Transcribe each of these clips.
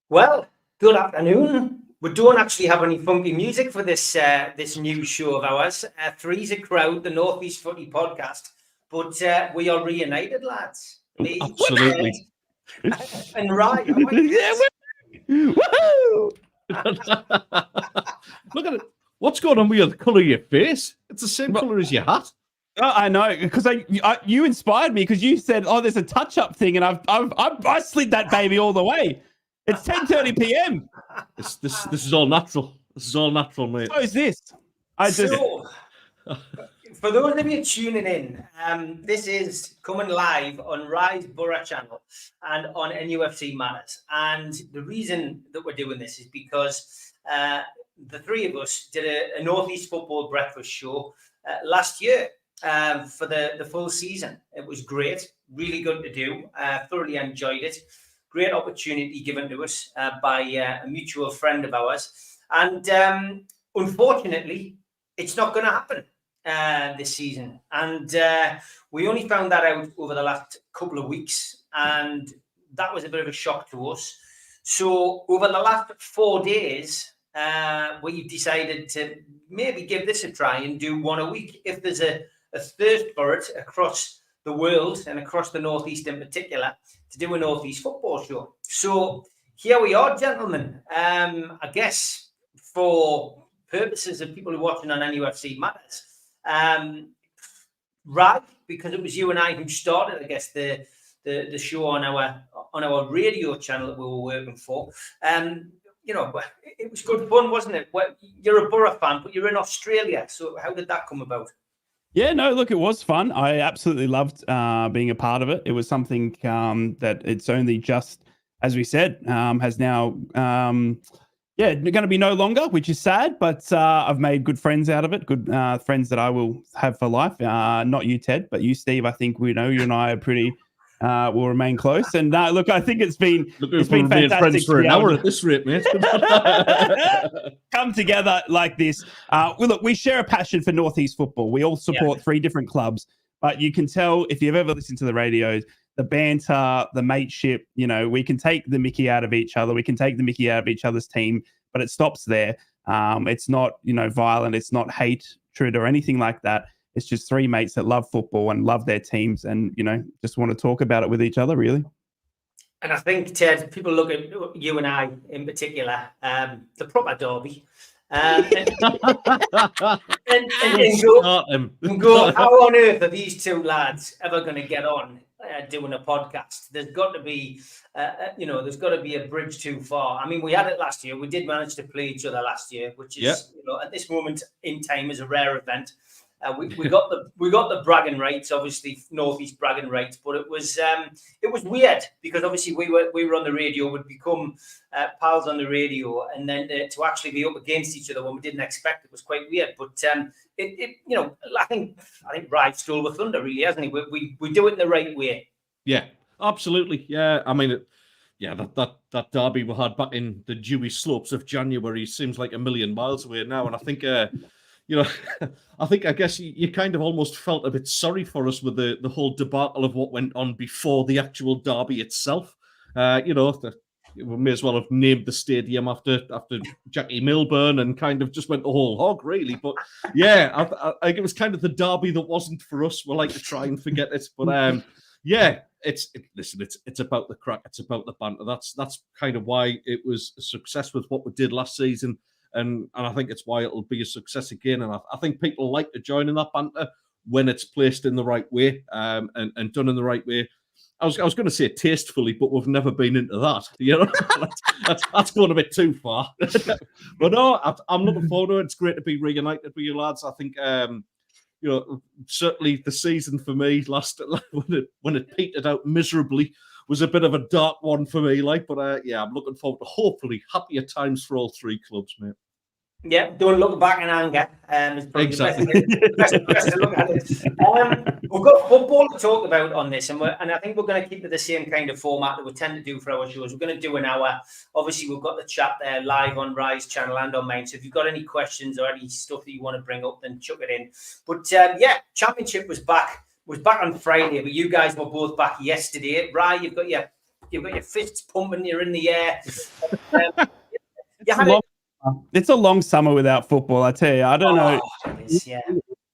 Well, good afternoon. We don't actually have any funky music for this new show of ours. Three's a Crowd, the Northeast Footy podcast, but we are reunited, lads. Me, Absolutely. and Ryan. Yeah, woohoo! Look at it. What's going on with the colour of your face? It's the same colour as your hat. Oh, I know, because you inspired me because you said, "Oh, there's a touch-up thing," and I slid that baby all the way. It's 10:30 p.m. This is all natural. This is all natural, mate. So is this. For those of you tuning in, this is coming live on Rise BORO channel and on NUFC Matters. And the reason that we're doing this is because the three of us did a Northeast Football breakfast show last year for the full season. It was great, really good to do. Thoroughly enjoyed it. Great opportunity given to us by a mutual friend of ours. And unfortunately, it's not going to happen this season. And we only found that out over the last couple of weeks. And that was a bit of a shock to us. So over the last 4 days, we've decided to maybe give this a try and do one a week. If there's a thirst for it across the world and across the Northeast in particular, to do a Northeast football show. So here we are, gentlemen. I guess for purposes of people who are watching on NUFC Matters, right, because it was you and I who started, I guess, the show on our radio channel that we were working for. You know, it was good fun, wasn't it? Well, you're a BORO fan, but you're in Australia. So how did that come about? Yeah, no, look, it was fun. I absolutely loved being a part of it. It was something that it's only just, as we said, has now, going to be no longer, which is sad, but I've made good friends out of it, good friends that I will have for life. Not you, Ted, but you, Steve. I think we know you and I are pretty, will remain close. And look, I think it's been fantastic. Friends for an hour at this rate, mate. Come together like this. Look, we share a passion for Northeast football. We all support three different clubs, but you can tell if you've ever listened to the radio, the banter, the mateship, you know, we can take the mickey out of each other. We can take the mickey out of each other's team, but it stops there. It's not, violent. It's not hatred or anything like that. It's just three mates that love football and love their teams and, just want to talk about it with each other, really. And I think, Ted, people look at you and I in particular, the proper derby, and go, how on earth are these two lads ever going to get on doing a podcast? There's got to be, there's got to be a bridge too far. I mean, we had it last year. We did manage to play each other last year, which is, at this moment in time, is a rare event. We got the bragging rights, obviously Northeast bragging rights, but it was weird because obviously we were on the radio, would become pals on the radio, and then to actually be up against each other when we didn't expect it was quite weird. But I think Ride stole with thunder, really, hasn't he? We do it in the right way. Yeah, absolutely. Yeah, I mean, that derby we had back in the dewy slopes of January seems like a million miles away now, and I think. I guess you kind of almost felt a bit sorry for us with the whole debacle of what went on before the actual derby itself. We may as well have named the stadium after Jackie Milburn and kind of just went the whole hog, really. But yeah, I think it was kind of the derby that wasn't for us. We like to try and forget it, but it's about the crack, it's about the banter. That's kind of why it was a success with what we did last season. And I think it's why it'll be a success again. And I think people like to join in that banter when it's placed in the right way and done in the right way. I was going to say tastefully, but we've never been into that. That's going a bit too far. But no, I'm looking forward to it. It's great to be reunited with you lads. I think certainly the season for me when it petered out miserably was a bit of a dark one for me. But I'm looking forward to hopefully happier times for all three clubs, mate. Yeah, don't look back in anger. Exactly. Best to look at it. We've got football to talk about on this, and I think we're going to keep it the same kind of format that we tend to do for our shows. We're going to do an hour. Obviously, we've got the chat there live on Rise channel and on mine. So if you've got any questions or any stuff that you want to bring up, then chuck it in. But Championship was back on Friday, but you guys were both back yesterday. Rye, you've got your you've got your fists pumping, you're in the air. It's a long summer without football, I tell you. I don't know. It is, yeah.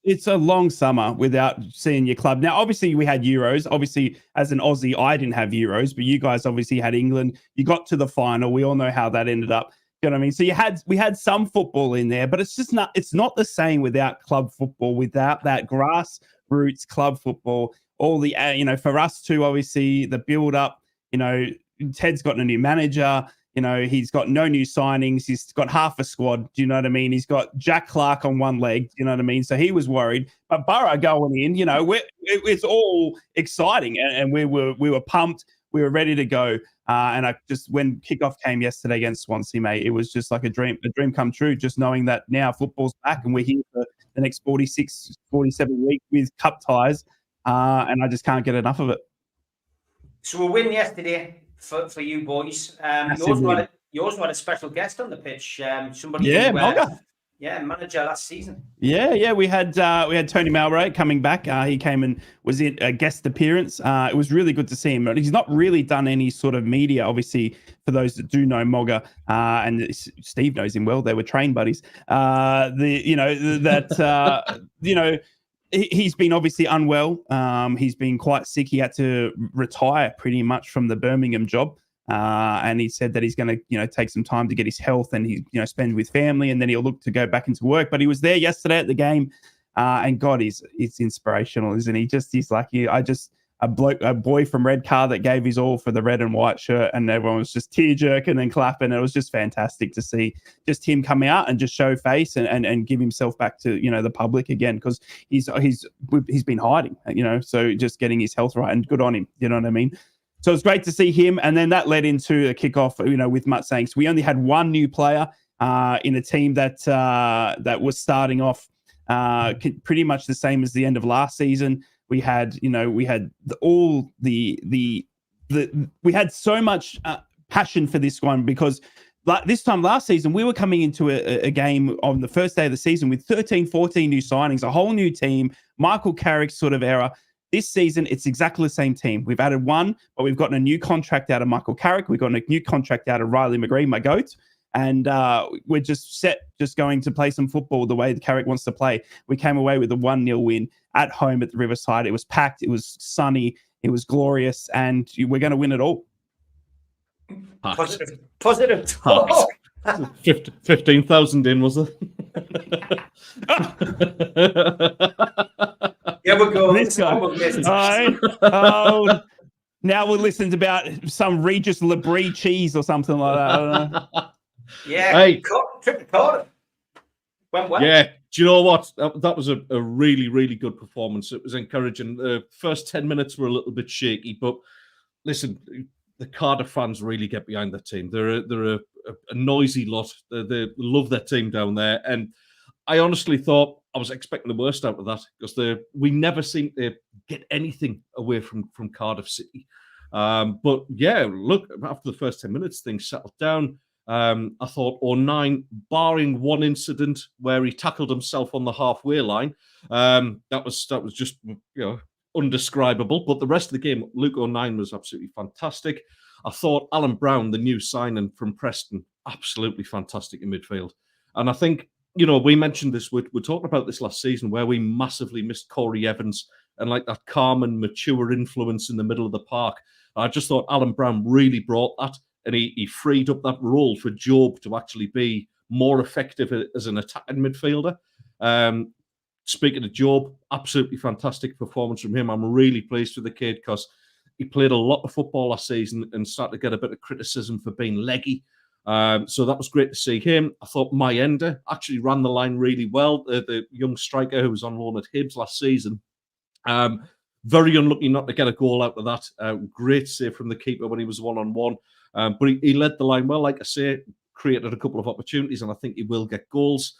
It's a long summer without seeing your club. Now, obviously, we had Euros. Obviously, as an Aussie, I didn't have Euros, but you guys obviously had England. You got to the final. We all know how that ended up. You know what I mean? So we had some football in there, but it's not the same without club football, without that grassroots club football. All the, for us too, obviously, the build up, Ted's got a new manager. He's got no new signings. He's got half a squad. Do you know what I mean? He's got Jack Clark on one leg. Do you know what I mean? So he was worried. But BORO going in, it's all exciting, and we were pumped. We were ready to go. And when kickoff came yesterday against Swansea, mate, it was just like a dream come true. Just knowing that now football's back and we're here for the next 46, 47 weeks with cup ties, and I just can't get enough of it. So a win yesterday for you boys. You also had a special guest on the pitch. Somebody manager last season. Yeah. We had Tony Malray coming back. He came and was in a guest appearance. It was really good to see him. He's not really done any sort of media, obviously, for those that do know Mogga, and Steve knows him well. They were train buddies. He's been obviously unwell. He's been quite sick. He had to retire pretty much from the Birmingham job. And he said that he's going to, take some time to get his health and he, spend with family, and then he'll look to go back into work. But he was there yesterday at the game, and God, he's inspirational, isn't he? He's like a boy from Redcar that gave his all for the red and white shirt, and everyone was just tear jerking and clapping. It was just fantastic to see just him come out and just show face and give himself back to the public again, because he's been hiding, so just getting his health right, and good on him. You know what I mean? So it's great to see him. And then that led into a kickoff, with Mutt saying, so we only had one new player in a team that was starting off pretty much the same as the end of last season. We had so much passion for this one, because like this time last season, we were coming into a game on the first day of the season with 13, 14 new signings, a whole new team, Michael Carrick's sort of era. This season, it's exactly the same team. We've added one, but we've gotten a new contract out of Michael Carrick. We've got a new contract out of Riley McGree, my goat. And we're just going to play some football the way the Carrick wants to play. We came away with a 1-0 win at home at the Riverside. It was packed. It was sunny. It was glorious. And we're going to win it all. Positive talk. 15,000 in, was it? Yeah, we're going. This guy. Now we'll listen to about some Regis Labrie cheese or something like that. I don't know. Yeah, hey, trip to Cardiff. Went well. Yeah, do you know what? That was a really, really good performance. It was encouraging. The first 10 minutes were a little bit shaky, but listen, the Cardiff fans really get behind their team. They're a noisy lot. They love their team down there, and I honestly thought I was expecting the worst out of that, because we never seem to get anything away from Cardiff City. But yeah, look, after the first 10 minutes, things settled down. I thought O'Nien, barring one incident where he tackled himself on the halfway line, that was just undescribable. But the rest of the game, Luke O'Nien was absolutely fantastic. I thought Alan Brown, the new signing from Preston, absolutely fantastic in midfield. And I think, we mentioned this, we're talking about this last season, where we massively missed Corey Evans and like that calm and mature influence in the middle of the park. I just thought Alan Brown really brought that, and he freed up that role for Job to actually be more effective as an attacking midfielder. Speaking of Job, absolutely fantastic performance from him. I'm really pleased with the kid, because he played a lot of football last season and started to get a bit of criticism for being leggy. So that was great to see him. I thought Mayenda actually ran the line really well. The young striker who was on loan at Hibs last season. Very unlucky not to get a goal out of that. Great save from the keeper when he was one-on-one. But he led the line well, like I say, created a couple of opportunities, and I think he will get goals.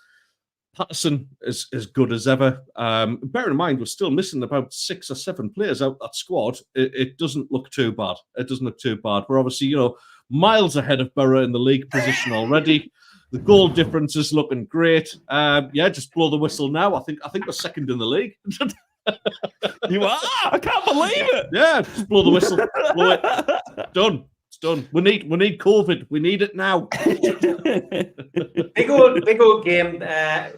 Patterson is as good as ever. Bear in mind, we're still missing about 6 or 7 players out that squad. It doesn't look too bad. It doesn't look too bad. We're obviously, miles ahead of BORO in the league position already. The goal difference is looking great. Just blow the whistle now. I think we're second in the league. You are? I can't believe it. Yeah, just blow the whistle. Blow it. It's done. It's done. We need COVID. We need it now. Big old game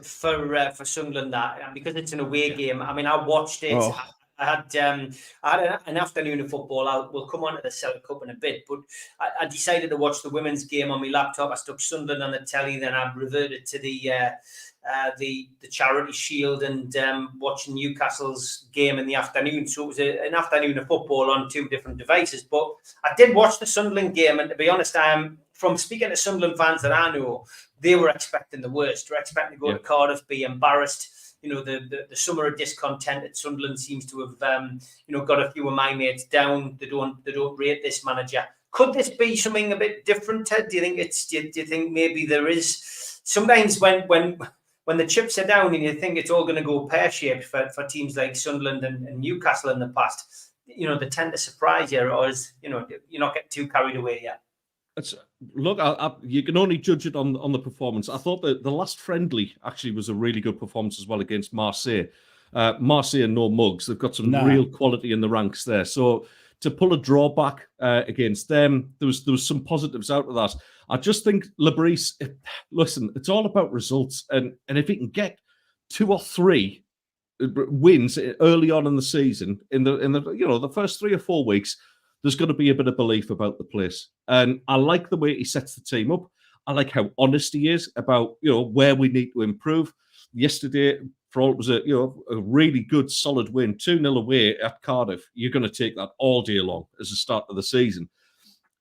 for Sunderland, that, and because it's an away game. I mean, I watched it. Oh. I had an afternoon of football. We'll come on to the Celtic Cup in a bit, but I decided to watch the women's game on my laptop. I stuck Sunderland on the telly, then I reverted to the Charity Shield and watching Newcastle's game in the afternoon. So it was an afternoon of football on two different devices. But I did watch the Sunderland game, and to be honest, from speaking to Sunderland fans that I know, they were expecting the worst. They're expecting to go to Cardiff, be embarrassed. You know, the summer of discontent at Sunderland seems to have got a few of my mates down. They don't rate this manager. Could this be something a bit different, Ted? Do you think maybe there is sometimes when the chips are down and you think it's all going to go pear-shaped for teams like Sunderland and Newcastle in the past, they tend to surprise you, or you're not getting too carried away yet. Look, you can only judge it on the performance. I thought that the last friendly actually was a really good performance as well against Marseille. Marseille and no mugs. They've got some real quality in the ranks there. So to pull a draw back against them, there was some positives out of that. I just think Lebris, listen, it's all about results, and if he can get 2 or 3 wins early on in the season, in the first 3 or 4 weeks, there's going to be a bit of belief about the place. And I like the way he sets the team up. I like how honest he is about, where we need to improve. Yesterday, for all it was a really good, solid win, 2-0 away at Cardiff. You're going to take that all day long as the start of the season.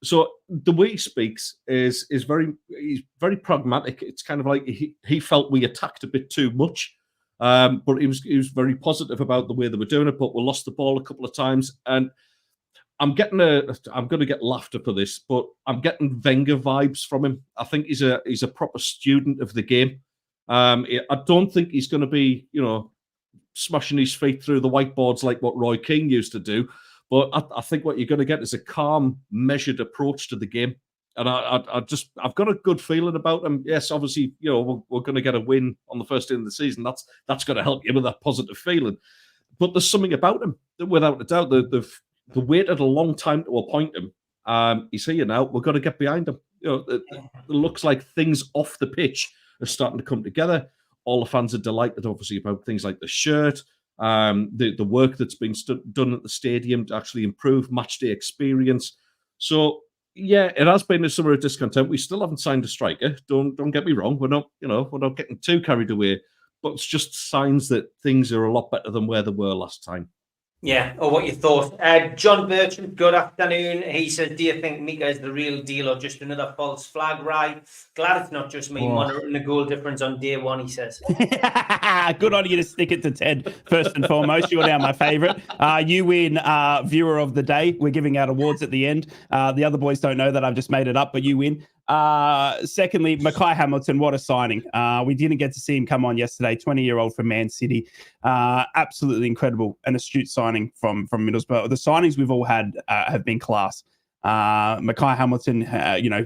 So the way he speaks is he's very pragmatic. It's kind of like he felt we attacked a bit too much. But he was very positive about the way they were doing it, but we lost the ball a couple of times. And I'm going to get laughed at for this, but I'm getting Wenger vibes from him. I think he's a proper student of the game. I don't think he's going to be, smashing his feet through the whiteboards like what Roy Keane used to do. But I think what you're going to get is a calm, measured approach to the game. And I've got a good feeling about him. Yes, obviously, we're going to get a win on the first day of the season. That's going to help you with that positive feeling. But there's something about him that, without a doubt, they waited a long time to appoint him. He's here now. We've got to get behind him. It looks like things off the pitch are starting to come together. All the fans are delighted, obviously, about things like the shirt, the work that's been done at the stadium to actually improve match day experience. So, yeah, it has been a summer of discontent. We still haven't signed a striker. Don't get me wrong. We're not getting too carried away. But it's just signs that things are a lot better than where they were last time. Yeah, or what you thought. John Bircham, good afternoon. He says, do you think Mika is the real deal or just another false flag ride? Glad it's not just me monitoring the goal difference on day one, he says. Good on you to stick it to Ted, first and foremost. You're now my favourite. You win Viewer of the Day. We're giving out awards at the end. The other boys don't know that. I've just made it up, but you win. Secondly, Makai Hamilton, what a signing. We didn't get to see him come on yesterday, 20-year-old from Man City. Absolutely incredible, an astute signing from Middlesbrough. The signings we've all had have been class. Makai Hamilton,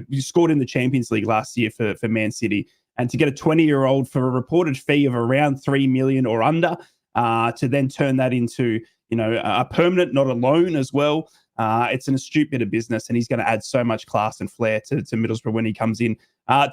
he scored in the Champions League last year for Man City, and to get a 20-year-old for a reported fee of around 3 million or under, to then turn that into a permanent, not a loan as well. It's an astute bit of business, and he's going to add so much class and flair to Middlesbrough when he comes in.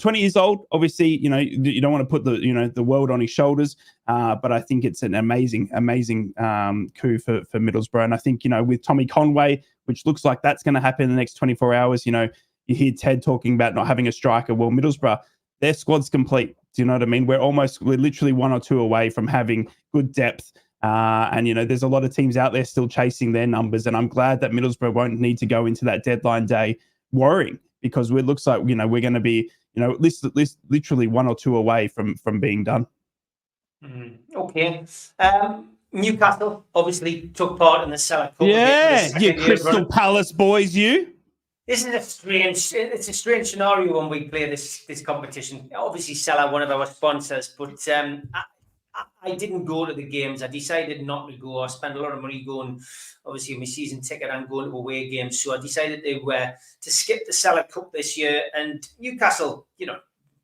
20 years old, obviously, you don't want to put the world on his shoulders, but I think it's an amazing coup for Middlesbrough. And I think, with Tommy Conway, which looks like that's going to happen in the next 24 hours, you hear Ted talking about not having a striker. Well, Middlesbrough, their squad's complete. Do you know what I mean? We're literally 1 or 2 away from having good depth. And there's a lot of teams out there still chasing their numbers, and I'm glad that Middlesbrough won't need to go into that deadline day worrying, because it looks like we're going to be literally 1 or 2 away from being done. Okay. Newcastle obviously took part in the Celtic Cup. Yeah, you Crystal Palace boys, you. This is a strange scenario when we play this competition. Obviously, Salah, one of our sponsors, but I didn't go to the games. I decided not to go. I spent a lot of money going, obviously, my season ticket and going to away games. So I decided to skip the Celtic Cup this year. And Newcastle,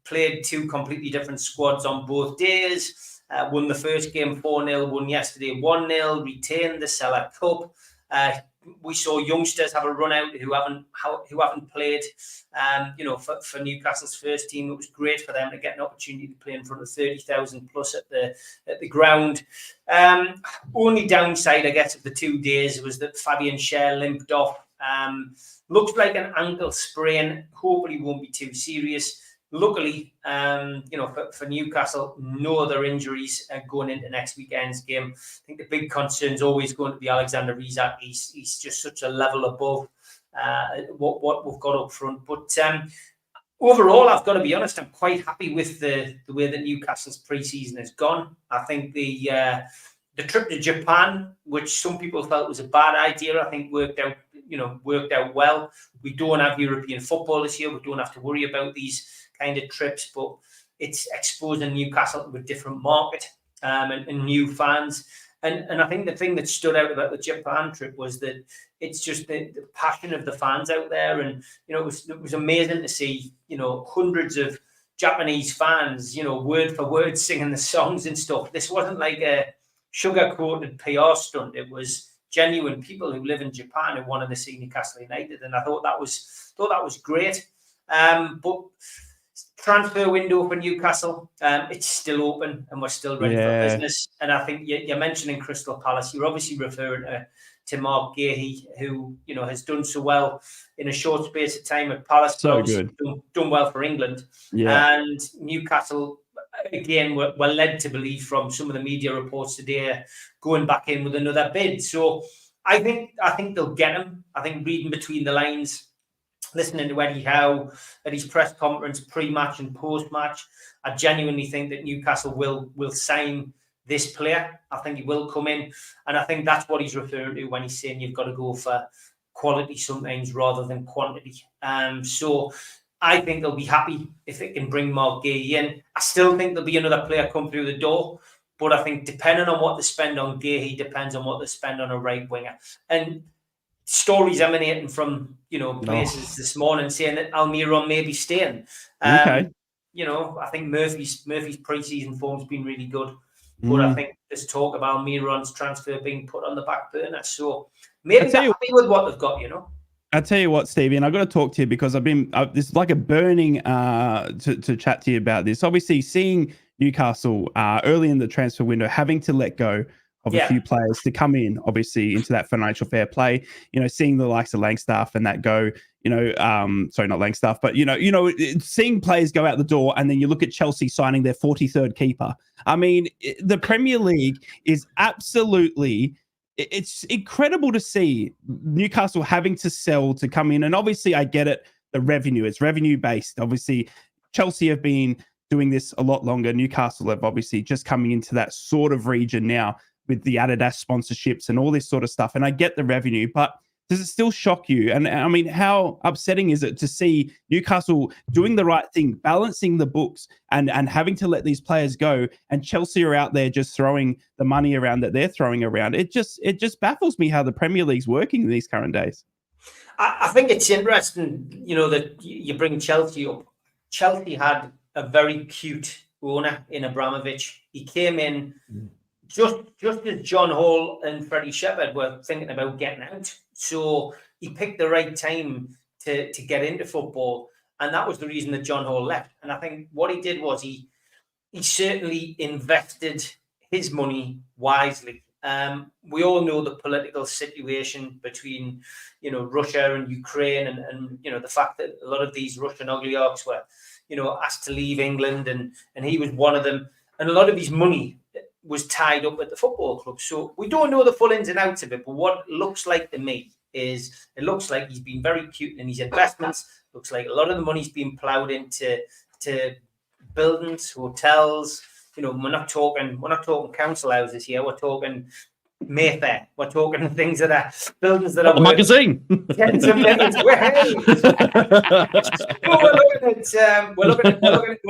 played 2 completely different squads on both days. Won the first game 4-0, won yesterday 1-0, retained the Cellar Cup. We saw youngsters have a run out who haven't played. For Newcastle's first team, it was great for them to get an opportunity to play in front of 30,000 plus at the ground. Only downside, I guess, of the 2 days was that Fabian Schär limped off. Looks like an ankle sprain. Hopefully, won't be too serious. Luckily, for Newcastle, no other injuries going into next weekend's game. I think the big concern is always going to be Alexander Isak. He's just such a level above what we've got up front. But overall, I've got to be honest, I'm quite happy with the way that Newcastle's pre-season has gone. I think the trip to Japan, which some people felt was a bad idea, I think worked out well. We don't have European football this year. We don't have to worry about these kind of trips, but it's exposing Newcastle to a different market and new fans. And I think the thing that stood out about the Japan trip was that it's just the passion of the fans out there. And, it was amazing to see, hundreds of Japanese fans, word for word singing the songs and stuff. This wasn't like a sugar-coated PR stunt. It was genuine people who live in Japan who wanted to see Newcastle United. And I thought that was great. But transfer window for Newcastle, it's still open and we're still ready for business. And I think you're mentioning Crystal Palace. You're obviously referring to Mark Gahey, who has done so well in a short space of time at Palace. So good. Done well for England. Yeah. And Newcastle, again, we're led to believe from some of the media reports today, going back in with another bid. So I think they'll get him. I think reading between the lines, listening to Eddie Howe at his press conference pre-match and post-match, I genuinely think that Newcastle will sign this player. I think he will come in, and I think that's what he's referring to when he's saying you've got to go for quality sometimes rather than quantity. So I think they'll be happy if it can bring Mark Gahey in. I still think there'll be another player come through the door, but I think depending on what they spend on Gahey depends on what they spend on a right winger. And stories emanating from places this morning saying that Almiron may be staying. Okay. I think Murphy's pre-season form's been really good, but I think there's talk of Almiron's transfer being put on the back burner. So maybe they're happy with what they've got. I tell you what, Stevie, and I've got to talk to you because this is like a burning to chat to you about this. Obviously, seeing Newcastle early in the transfer window having to let go of a few players to come in, obviously, into that financial fair play, seeing the likes of Langstaff and that go, sorry, not Langstaff, but, seeing players go out the door, and then you look at Chelsea signing their 43rd keeper. I mean, the Premier League is absolutely, it's incredible to see Newcastle having to sell to come in. And obviously, I get it, the revenue, it's revenue based. Obviously, Chelsea have been doing this a lot longer. Newcastle have obviously just coming into that sort of region now, with the Adidas sponsorships and all this sort of stuff. And I get the revenue, but does it still shock you? And I mean, how upsetting is it to see Newcastle doing the right thing, balancing the books and having to let these players go, and Chelsea are out there just throwing the money around that they're throwing around? It just baffles me how the Premier League's working in these current days. I think it's interesting, that you bring Chelsea up. Chelsea had a very cute owner in Abramovich. He came in just as John Hall and Freddie Shepherd were thinking about getting out. So he picked the right time to get into football. And that was the reason that John Hall left. And I think what he did was he certainly invested his money wisely. We all know the political situation between, Russia and Ukraine and the fact that a lot of these Russian oligarchs were, asked to leave England and he was one of them. And a lot of his money was tied up at the football club. So we don't know the full ins and outs of it, but what it looks like to me is it looks like he's been very cute in his investments. Looks like a lot of the money's been ploughed into buildings, hotels. We're not talking council houses here. We're talking Mayfair. We're talking things that are buildings that are the magazine. Tens of millions. We're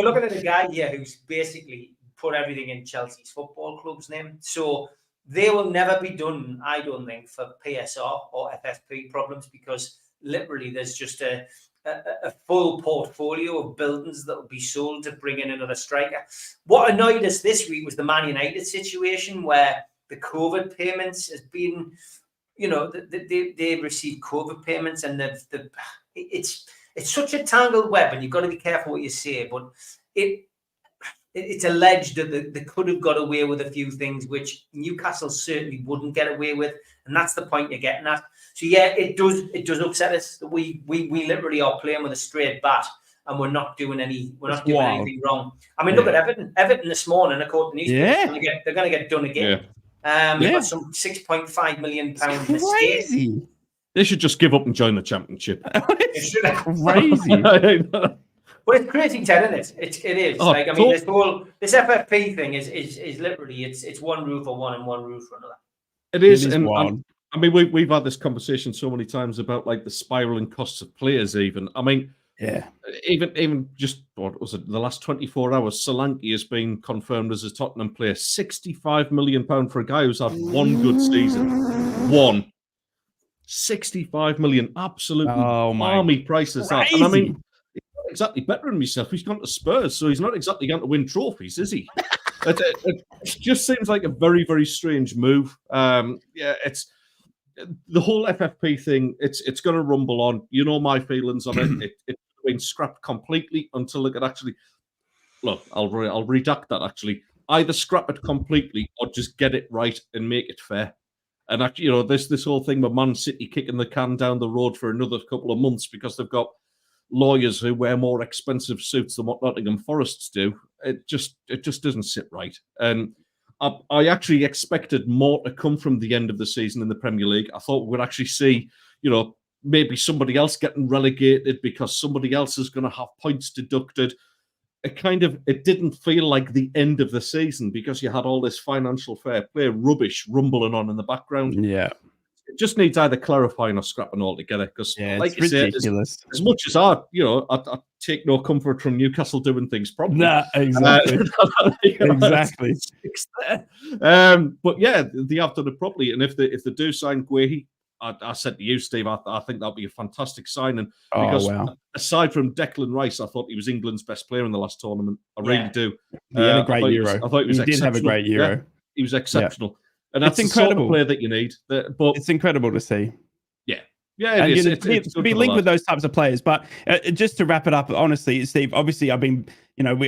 looking at a guy here who's basically put everything in Chelsea's football club's name. So they will never be done, I don't think, for PSR or FFP problems, because literally there's just a a full portfolio of buildings that will be sold to bring in another striker. What annoyed us this week was the Man United situation where the COVID payments has been, you know, they received COVID payments, and it's such a tangled web, and you've got to be careful what you say, but it's alleged that they could have got away with a few things which Newcastle certainly wouldn't get away with, and that's the point you're getting at. So yeah, it does upset us that we literally are playing with a straight bat, and we're not doing anything wrong. I mean, look at Everton. Everton this morning, according to newspapers, they're going to get done again. Got some £6.5 million crazy. They should just give up and join the Championship. It's crazy. But it's crazy, Ted, isn't it? It is. I mean, this FFP thing is literally it's one roof for one and one roof for another. It is, and I mean, we've had this conversation so many times about like the spiraling costs of players. Even, I mean, even just what was it? The last 24 hours, Solanke has been confirmed as a Tottenham player. £65 million for a guy who's had one good season. 65 million, absolutely army prices. That. And I mean, he's not exactly bettering himself. He's gone to Spurs, so he's not exactly going to win trophies, is he? It just seems like a very, very strange move. It's the whole FFP thing. It's going to rumble on. You know my feelings on it. It's been scrapped completely until they could actually look. I'll redact that. Actually, either scrap it completely or just get it right and make it fair. And actually, you know, this whole thing with Man City kicking the can down the road for another couple of months because they've got lawyers who wear more expensive suits than what Nottingham Forests do. It just doesn't sit right. And I actually expected more to come from the end of the season in the Premier League. I thought we'd actually see, you know, maybe somebody else getting relegated because somebody else is going to have points deducted. It didn't feel like the end of the season because you had all this financial fair play rubbish rumbling on in the background. Yeah. It just needs either clarifying or scrapping altogether. Because, like you say, as much as I take no comfort from Newcastle doing things properly. Nah, exactly. Exactly. But yeah, they have done it properly. And if they do sign Guehi, I said to you, Steve, I think that'll be a fantastic signing. Because aside from Declan Rice, I thought he was England's best player in the last tournament. I really do. He had a great Euro. I thought he was He did have a great Euro. Yeah, he was exceptional. And that's it's the incredible. sort of player that you need. But it's incredible to see. Yeah, it is. To be linked with those types of players. But just to wrap it up, honestly, Steve, obviously I've been, you know,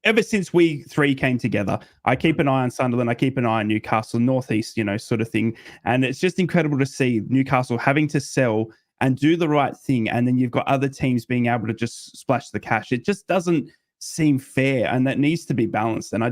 ever since we three came together, I keep an eye on Sunderland, I keep an eye on Newcastle, Northeast, you know, sort of thing. And it's just incredible to see Newcastle having to sell and do the right thing. And then you've got other teams being able to just splash the cash. It just doesn't seem fair, and that needs to be balanced. And I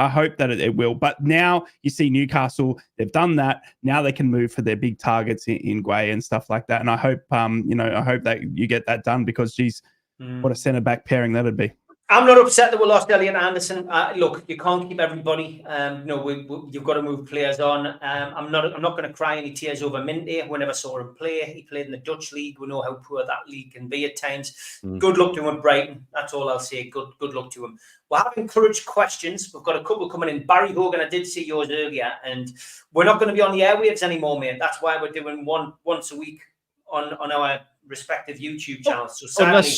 hope that it will. But now you see Newcastle, they've done that. Now they can move for their big targets in Guay and stuff like that. And I hope, I hope that you get that done because, geez, what a centre back pairing that'd be. I'm not upset that we lost Elliot Anderson. Look, you can't keep everybody. You've got to move players on. I'm not going to cry any tears over Minty. We never saw him play. He played in the Dutch league. We know how poor that league can be at times. Good luck to him at Brighton. That's all I'll say. Good luck to him. We have encouraged questions. We've got a couple coming in. Barry Hogan, I did see yours earlier, and we're not going to be on the airwaves anymore, mate. That's why we're doing once a week on our respective YouTube channels. So sadly,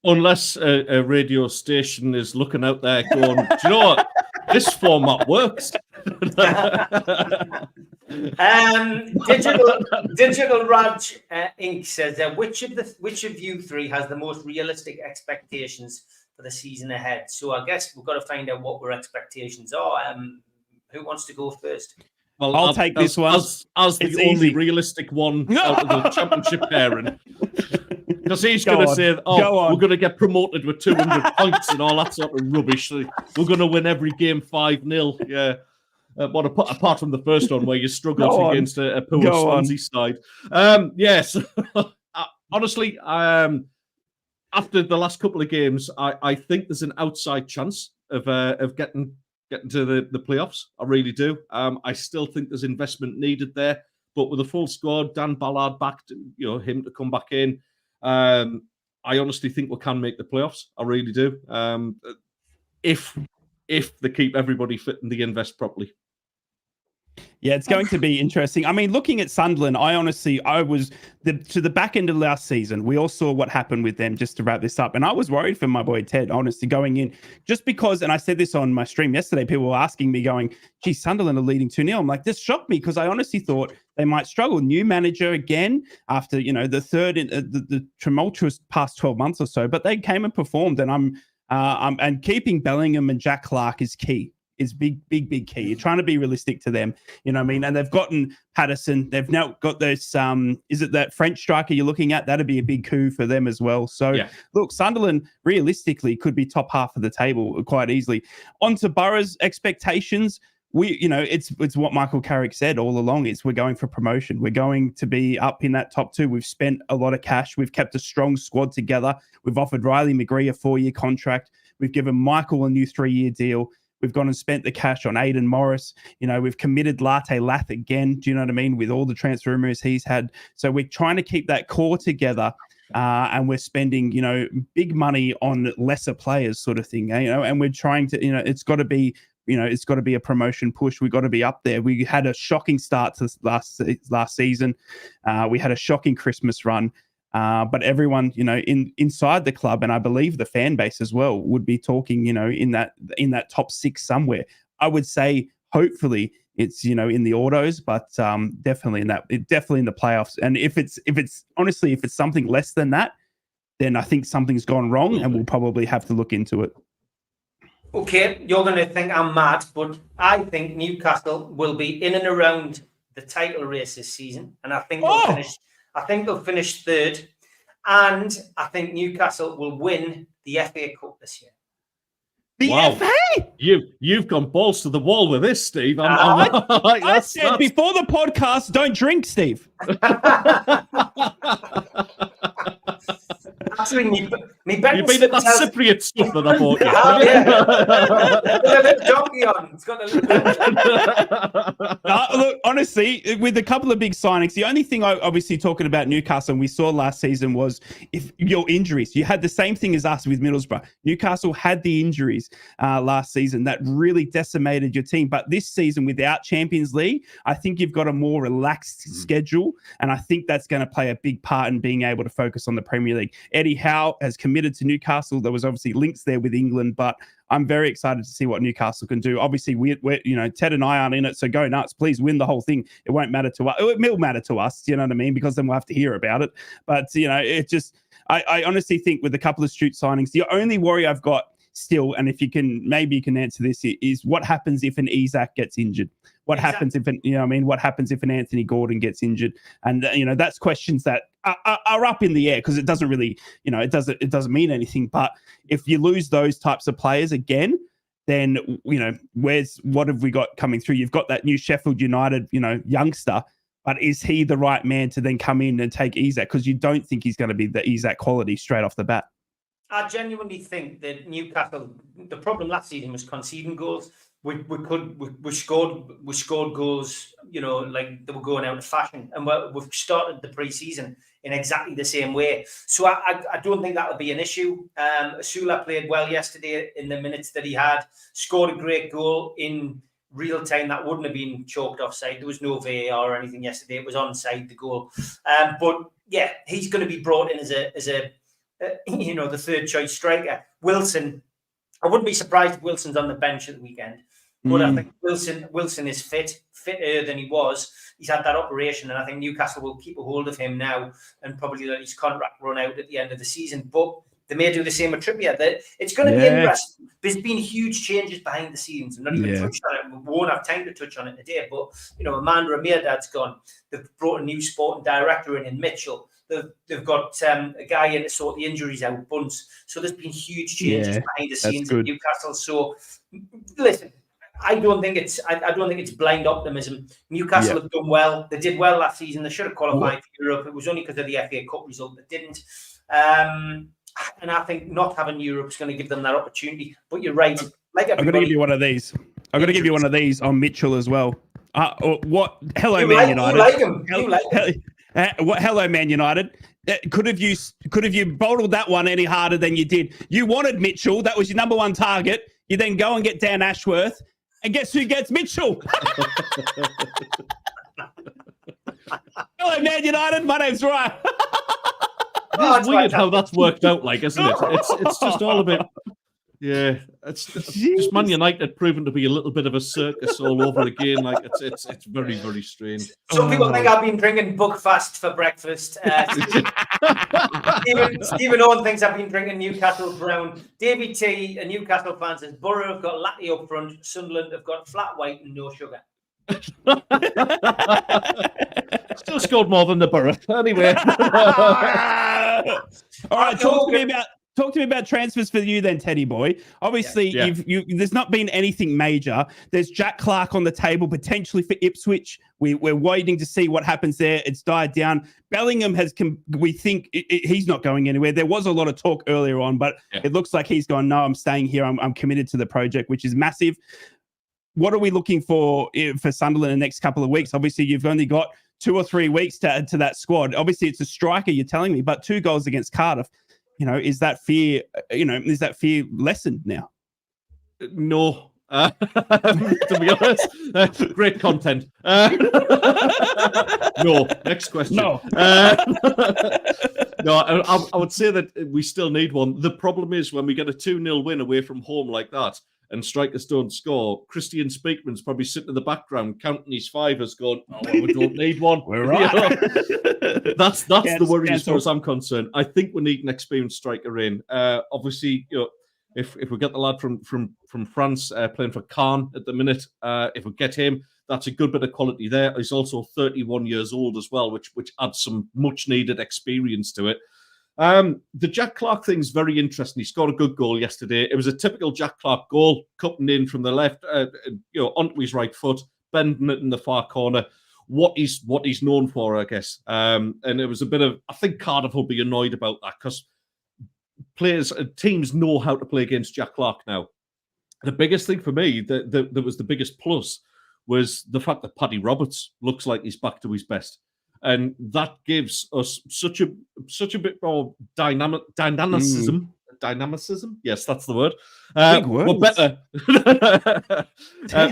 Unless a radio station is looking out there going, do you know what? This format works. Digital Raj Inc. says, which of you three has the most realistic expectations for the season ahead? So I guess we've got to find out what our expectations are. Who wants to go first? Well, I'll take this one. As the only realistic one out of the championship pairing. Because he's going to say, we're going to get promoted with 200 points and all that sort of rubbish. So we're going to win every game 5-0. Yeah. Apart from the first one where you struggled against a poor Swansea side. Yes. Honestly, after the last couple of games, I think there's an outside chance of getting to the playoffs. I really do. I still think there's investment needed there. But with a full squad, Dan Ballard back, him to come back in, I honestly think we can make the playoffs. I really do. If they keep everybody fit and they invest properly. Yeah, it's going to be interesting. I mean, looking at Sunderland, I was to the back end of last season. We all saw what happened with them, just to wrap this up. And I was worried for my boy Ted, honestly, going in, just because, and I said this on my stream yesterday, people were asking me going, gee, Sunderland are leading 2-0. I'm like, this shocked me because I honestly thought they might struggle. New manager again after, the third in the tumultuous past 12 months or so, but they came and performed. And and keeping Bellingham and Jack Clark is key. Is big key. You're trying to be realistic to them, you know what I mean? And they've gotten Patterson. They've now got those, is it that French striker you're looking at? That'd be a big coup for them as well. So look, Sunderland realistically could be top half of the table quite easily. On to Boro's expectations. It's what Michael Carrick said all along. We're going for promotion. We're going to be up in that top 2. We've spent a lot of cash. We've kept a strong squad together. We've offered Riley McGree a 4-year contract. We've given Michael a new 3-year deal. We've gone and spent the cash on Aidan Morris. We've committed Latte Lath again. Do you know what I mean? With all the transfer rumors he's had. So we're trying to keep that core together. And we're spending, big money on lesser players sort of thing, and we're trying to, it's got to be, it's got to be a promotion push. We've got to be up there. We had a shocking start to last season. We had a shocking Christmas run. But everyone, inside the club, and I believe the fan base as well, would be talking, in that top 6 somewhere. I would say, hopefully, it's in the autos, but definitely in the playoffs. And if it's something less than that, then I think something's gone wrong, and we'll probably have to look into it. Okay, you're going to think I'm mad, but I think Newcastle will be in and around the title race this season, and I think they'll finish. I think they'll finish 3rd, and I think Newcastle will win the FA Cup this year. The FA? You've gone balls to the wall with this, Steve. I said before the podcast, don't drink, Steve. Actually, You've been at that Cypriot stuff that I bought you. With a little donkey on. It's got a little look, honestly, with a couple of big signings, the only thing obviously talking about Newcastle and we saw last season was if your injuries. You had the same thing as us with Middlesbrough. Newcastle had the injuries last season that really decimated your team. But this season, without Champions League, I think you've got a more relaxed schedule. And I think that's going to play a big part in being able to focus on the Premier League. Eddie Howe has committed to Newcastle. There was obviously links there with England, but I'm very excited to see what Newcastle can do. Obviously, we're Ted and I aren't in it, so go nuts. Please win the whole thing. It won't matter to us. It will matter to us, you know what I mean? Because then we'll have to hear about it. But, it just, I honestly think with a couple of astute signings, the only worry I've got still, and if you can, maybe you can answer this, is what happens if an Isak gets injured? What happens if what happens if an Anthony Gordon gets injured? And that's questions that are up in the air because it doesn't really, it doesn't mean anything. But if you lose those types of players again, then what have we got coming through? You've got that new Sheffield United, youngster, but is he the right man to then come in and take Isak? Because you don't think he's going to be the Isak quality straight off the bat. I genuinely think that Newcastle, the problem last season was conceding goals. We scored goals, like they were going out of fashion, and we've started the pre-season in exactly the same way. So I don't think that'll be an issue. Asula played well yesterday in the minutes that he had, scored a great goal in real time that wouldn't have been chalked offside. There was no VAR or anything yesterday. It was onside the goal. But yeah, he's going to be brought in as a the third choice striker. Wilson, I wouldn't be surprised if Wilson's on the bench at the weekend. But I think Wilson is fitter than he was. He's had that operation, and I think Newcastle will keep a hold of him now and probably let his contract run out at the end of the season. But they may do the same with Trippier. It's going to be interesting. There's been huge changes behind the scenes. I'm not even touched on it. We won't have time to touch on it today. But Amanda Amirdad's gone. They've brought a new sporting director in Mitchell. They've got a guy in to sort the injuries out, Bunce. So there's been huge changes behind the scenes at Newcastle. So listen, I don't think it's blind optimism. Newcastle have done well. They did well last season. They should have qualified for Europe. It was only because of the FA Cup result that didn't. And I think not having Europe is going to give them that opportunity. But you're right. I'm going to give you one of these. I'm going to give you one of these on Mitchell as well. What? Hello, Man United. You like him. Hello, Man United. Could have you bottled that one any harder than you did? You wanted Mitchell. That was your number one target. You then go and get Dan Ashworth. And guess who gets Mitchell? Hello, Man United. My name's Ryan. It's weird how that's worked out, like, isn't it? It's just all a bit. Yeah, it's just Man United proven to be a little bit of a circus all over again. Like it's very, very strange. Some people think I've been drinking Buckfast for breakfast. Stephen Owen thinks I've been drinking Newcastle Brown. Davey T, a Newcastle fan, says Borough have got latte up front. Sunderland have got flat white and no sugar. Still scored more than the Borough. Anyway. All right, talk to me about transfers for you then, Teddy boy. Obviously, there's not been anything major. There's Jack Clark on the table potentially for Ipswich. We're waiting to see what happens there. It's died down. Bellingham we think he's not going anywhere. There was a lot of talk earlier on, but it looks like he's gone, no, I'm staying here. I'm committed to the project, which is massive. What are we looking for Sunderland in the next couple of weeks? Obviously, you've only got 2 or 3 weeks to add to that squad. Obviously, it's a striker, you're telling me, but 2 goals against Cardiff. Is that fear lessened now? No. To be honest, great content. No. Next question. No. No, I would say that we still need one. The problem is when we get a 2-0 win away from home like that and strikers don't score, Christian Speakman's probably sitting in the background counting his fivers going, oh, well, we don't need one. We're right. That's the worry as far as I'm concerned. I think we need an experienced striker in. Obviously, if we get the lad from France playing for Caen at the minute, if we get him, that's a good bit of quality there. He's also 31 years old as well, which adds some much needed experience to it. The Jack Clark thing's very interesting. He scored a good goal yesterday. It was a typical Jack Clark goal, cutting in from the left, onto his right foot, bending it in the far corner. What he's known for, I guess. And it was a bit of, I think Cardiff will be annoyed about that because teams know how to play against Jack Clark now. The biggest thing for me, that was the biggest plus, was the fact that Paddy Roberts looks like he's back to his best. And that gives us such a bit more dynamicism. Dynamicism? Yes, that's the word. Big words. We're better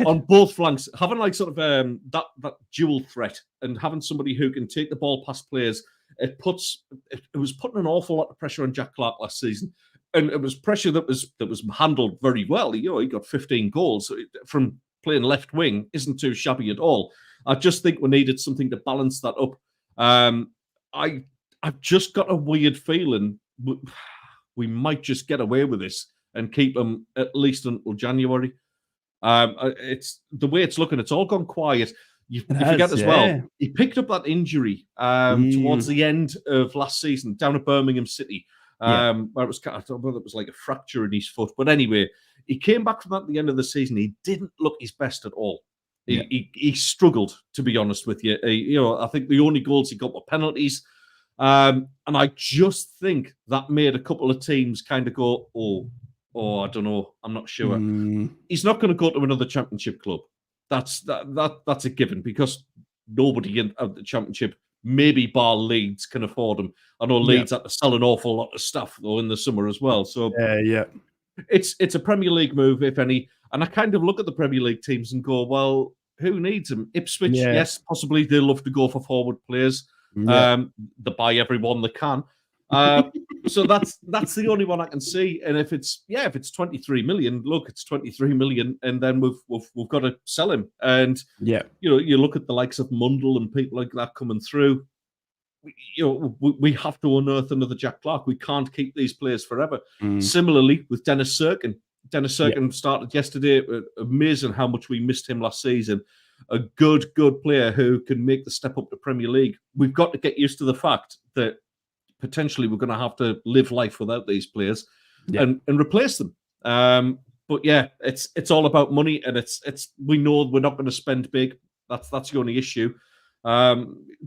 on both flanks. Having like sort of that dual threat and having somebody who can take the ball past players, it was putting an awful lot of pressure on Jack Clark last season. And it was pressure that was handled very well. He got 15 goals from playing left wing. Isn't too shabby at all. I just think we needed something to balance that up. I've just got a weird feeling we might just get away with this and keep him at least until January. It's the way it's looking. It's all gone quiet. You forget as well. He picked up that injury towards the end of last season down at Birmingham City. Where it was, I don't know whether it was like a fracture in his foot, but anyway, he came back from that at the end of the season. He didn't look his best at all. He struggled, to be honest with you. I think the only goals he got were penalties, and I just think that made a couple of teams kind of go, I don't know, I'm not sure. He's not going to go to another championship club. That's a given because nobody in the championship, maybe bar Leeds, can afford him. I know Leeds had to sell an awful lot of stuff though in the summer as well. So it's a Premier League move, if any. And I kind of look at the Premier League teams and go, well, who needs him? Ipswich, yes, possibly they love to go for forward players. They buy everyone they can. So that's the only one I can see. And if it's 23 million, look, it's 23 million, and then we've got to sell him. And you look at the likes of Mundell and people like that coming through. We have to unearth another Jack Clark. We can't keep these players forever. Similarly with Dennis Serkin. Dennis Serkin started yesterday. Amazing how much we missed him last season. A good player who can make the step up to Premier League. We've got to get used to the fact that potentially we're going to have to live life without these players and replace them. But yeah, it's all about money, and it's we know we're not going to spend big. That's the only issue.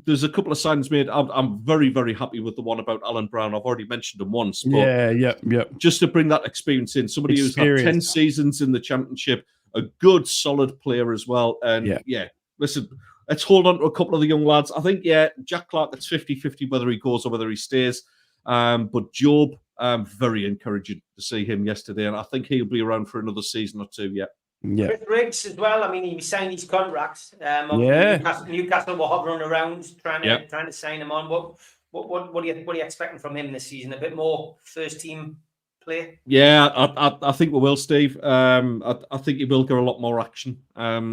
There's a couple of signings made. I'm very, very happy with the one about Alan Brown. I've already mentioned him once. But just to bring that experience in, somebody who's had 10 seasons in the Championship, a good, solid player as well. And listen, let's hold on to a couple of the young lads. I think, Jack Clark, it's 50-50 whether he goes or whether he stays. But Job, very encouraging to see him yesterday. And I think he'll be around for another season or two, Yeah. Chris Riggs as well. I mean, he signed his contracts. Newcastle were hovering around trying to sign him on. What are you expecting from him this season? A bit more first team play? Yeah, I think we will, Steve. I think he will get a lot more action. I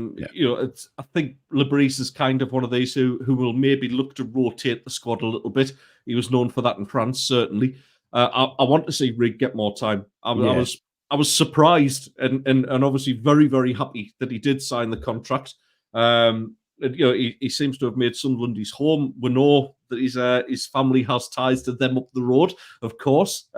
think Lebris is kind of one of these who will maybe look to rotate the squad a little bit. He was known for that in France, certainly. I want to see Rig get more time. I was surprised and obviously very, very happy that he did sign the contract. He seems to have made Sunderland his home. We know that his family has ties to them up the road, of course.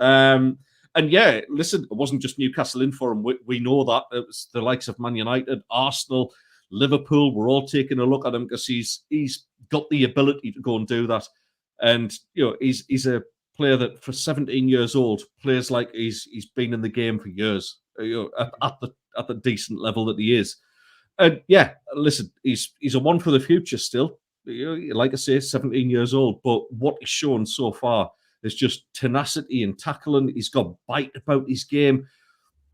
And yeah, listen, it wasn't just Newcastle in for him. We know that. It was the likes of Man United, Arsenal, Liverpool. We're all taking a look at him because he's got the ability to go and do that. And he's a player that for 17 years old plays like he's been in the game for years. At the decent level that he is. And yeah, listen, he's a one for the future still. Like I say, 17 years old, but what he's shown so far is just tenacity and tackling. He's got bite about his game.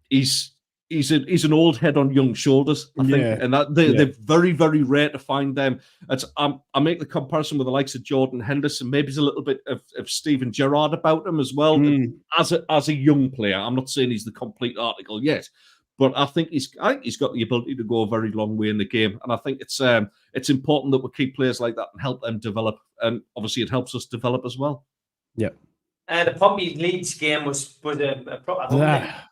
He's an old head on young shoulders, I think, and they're very, very rare to find them. I make the comparison with the likes of Jordan Henderson. Maybe there's a little bit of Steven Gerrard about him as well. As a young player, I'm not saying he's the complete article yet, but I think he's got the ability to go a very long way in the game, and I think it's important that we keep players like that and help them develop, and obviously it helps us develop as well. Yeah. The Pompey Leeds game was a proper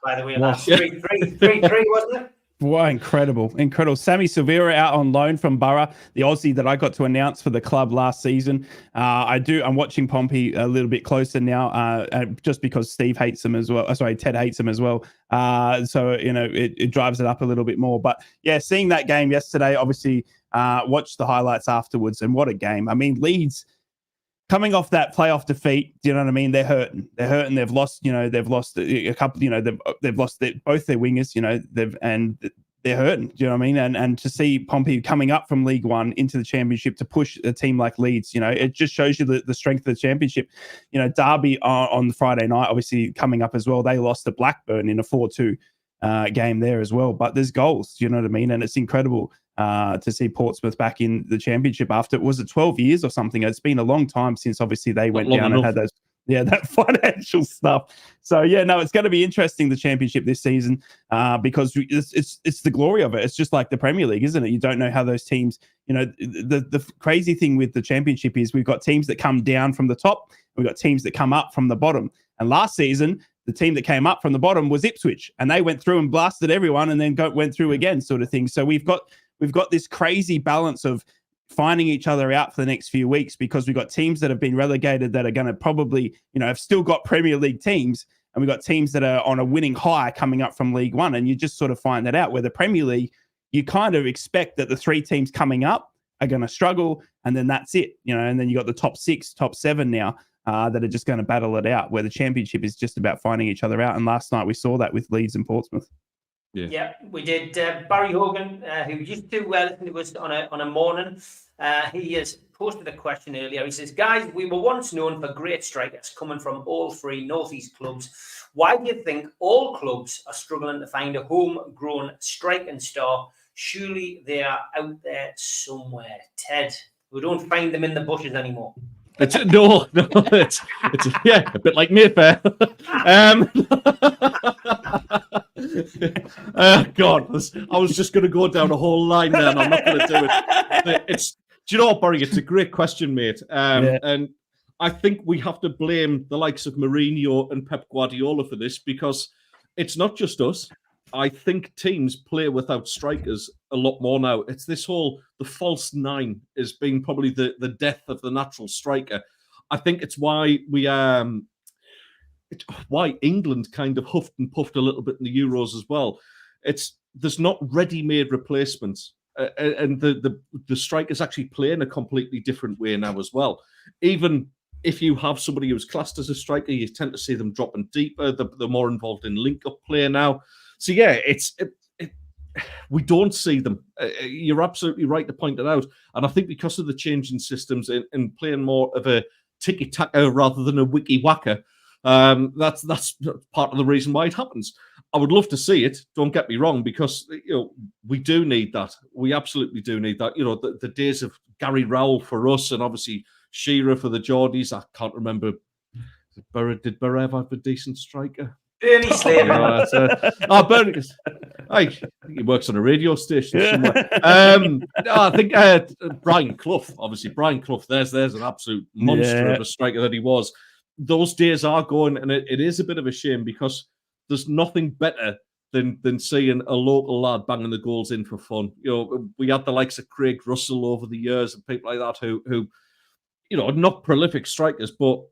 by the way. Last 3-3, wasn't it? Wow, incredible. Sammy Silvera out on loan from Borough, the Aussie that I got to announce for the club last season. I'm watching Pompey a little bit closer now, just because Steve hates him as well. Ted hates him as well. So it drives it up a little bit more. But yeah, seeing that game yesterday, obviously watched the highlights afterwards, and what a game. I mean, Leeds, coming off that playoff defeat, do you know what I mean? They're hurting. They've lost a couple, they've lost both their wingers, and they're hurting. Do you know what I mean? And to see Pompey coming up from League One into the Championship to push a team like Leeds, it just shows you the strength of the Championship. Derby on the Friday night, obviously coming up as well. They lost to Blackburn in a 4-2 game there as well. But there's goals. Do you know what I mean? And it's incredible to see Portsmouth back in the Championship after, was it 12 years or something? It's been a long time since obviously they went down and had those, that financial stuff. So yeah, no, it's going to be interesting, the Championship this season, because it's the glory of it. It's just like the Premier League, isn't it? You don't know how those teams, the crazy thing with the Championship is we've got teams that come down from the top, and we've got teams that come up from the bottom. And last season, the team that came up from the bottom was Ipswich, and they went through and blasted everyone and then went through again, sort of thing. So we've got this crazy balance of finding each other out for the next few weeks, because we've got teams that have been relegated that are going to probably, have still got Premier League teams, and we've got teams that are on a winning high coming up from League One. And you just sort of find that out, where the Premier League, you kind of expect that the three teams coming up are going to struggle, and then that's it, and then you got the top 6, top 7 now that are just going to battle it out, where the Championship is just about finding each other out. And last night we saw that with Leeds and Portsmouth. Yeah, we did. Barry Hogan, who used to listen to us on a morning, he has posted a question earlier. He says, guys, we were once known for great strikers coming from all three Northeast clubs. Why do you think all clubs are struggling to find a homegrown striking star? Surely they are out there somewhere. Ted, we don't find them in the bushes anymore. It's a bit like Mayfair. God, I was just going to go down a whole line there, and I'm not going to do it. Do you know what, Barry? It's a great question, mate. And I think we have to blame the likes of Mourinho and Pep Guardiola for this, because it's not just us. I think teams play without strikers a lot more now. It's this whole, the false nine is being probably the death of the natural striker. I think it's why why England kind of huffed and puffed a little bit in the Euros as well. There's not ready-made replacements, and the strikers actually play in a completely different way now as well. Even if you have somebody who's classed as a striker, you tend to see them dropping deeper. They're more involved in link-up play now. So yeah, we don't see them. You're absolutely right to point it out. And I think because of the changing systems and playing more of a tiki-taka rather than a wiki-waka, that's part of the reason why it happens. I would love to see it. Don't get me wrong, because we do need that. We absolutely do need that. The days of Gary Rowell for us, and obviously Shearer for the Geordies. I can't remember. Did Borough ever have a decent striker? Bernie Slater. Bernie. He works on a radio station somewhere. I think Brian Clough. Obviously, Brian Clough. There's an absolute monster of a striker that he was. Those days are going, and it is a bit of a shame, because there's nothing better than seeing a local lad banging the goals in for fun. We had the likes of Craig Russell over the years and people like that who are not prolific strikers, but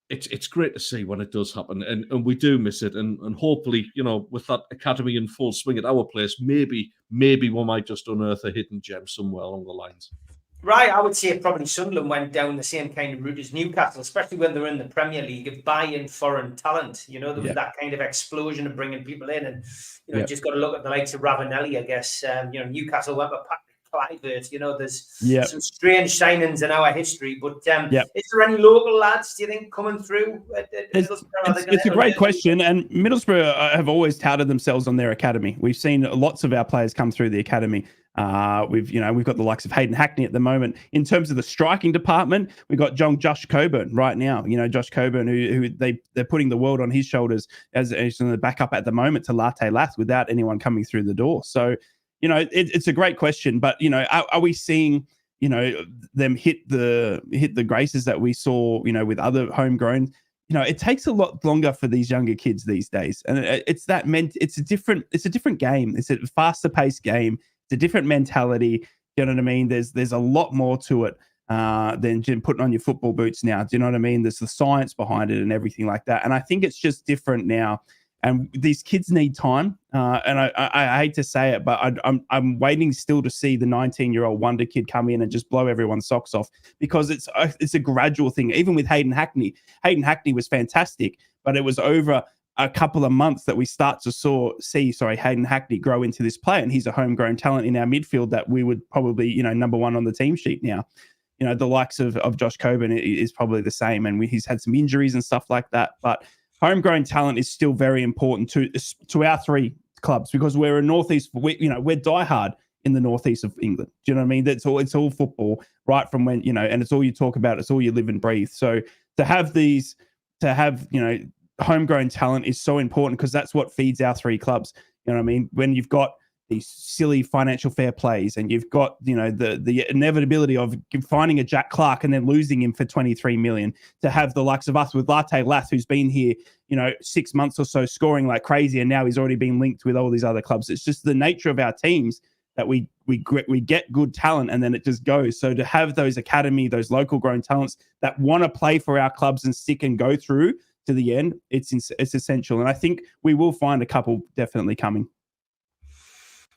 it's great to see when it does happen, and we do miss it, and hopefully, with that academy in full swing at our place, maybe we might just unearth a hidden gem somewhere along the lines. Right, I would say probably Sunderland went down the same kind of route as Newcastle, especially when they were in the Premier League, of buying foreign talent. There was that kind of explosion of bringing people in, and just got to look at the likes of Ravanelli, I guess. Newcastle went with Clivert. There's some strange signings in our history, but is there any local lads, do you think, coming through at Middlesbrough? It's a great question, and Middlesbrough have always touted themselves on their academy. We've seen lots of our players come through the academy. We've got the likes of Hayden Hackney at the moment. In terms of the striking department, we've got Josh Coburn right now. Josh Coburn, who they're putting the world on his shoulders as the backup at the moment to Latte Lath without anyone coming through the door. So it's a great question, but are we seeing them hit the graces that we saw with other homegrown? It takes a lot longer for these younger kids these days, and it's a different game. It's a faster paced game. It's a different mentality. You know what I mean? There's a lot more to it than putting on your football boots now. Do you know what I mean? There's the science behind it and everything like that. And I think it's just different now. And these kids need time. And I hate to say it, but I'm waiting still to see the 19-year-old wonder kid come in and just blow everyone's socks off, because it's a gradual thing. Even with Hayden Hackney. Hayden Hackney was fantastic, but it was over a couple of months that we start to see Hayden Hackney grow into this player. And he's a homegrown talent in our midfield that we would probably, number one on the team sheet now. The likes of Josh Coburn is probably the same. And he's had some injuries and stuff like that. But homegrown talent is still very important to our three clubs, because we're a northeast. We're diehard in the northeast of England. Do you know what I mean? It's all football, right from when and it's all you talk about. It's all you live and breathe. So to have homegrown talent is so important, because that's what feeds our three clubs. You know what I mean? When you've got these silly financial fair plays, and you've got the inevitability of finding a Jack Clark and then losing him for 23 million, to have the likes of us with Latte Lath, who's been here 6 months or so scoring like crazy, and now he's already been linked with all these other clubs. It's just the nature of our teams that we get good talent, and then it just goes. So to have those academy, those local grown talents that want to play for our clubs and stick and go through to the end, it's essential. And I think we will find a couple definitely coming.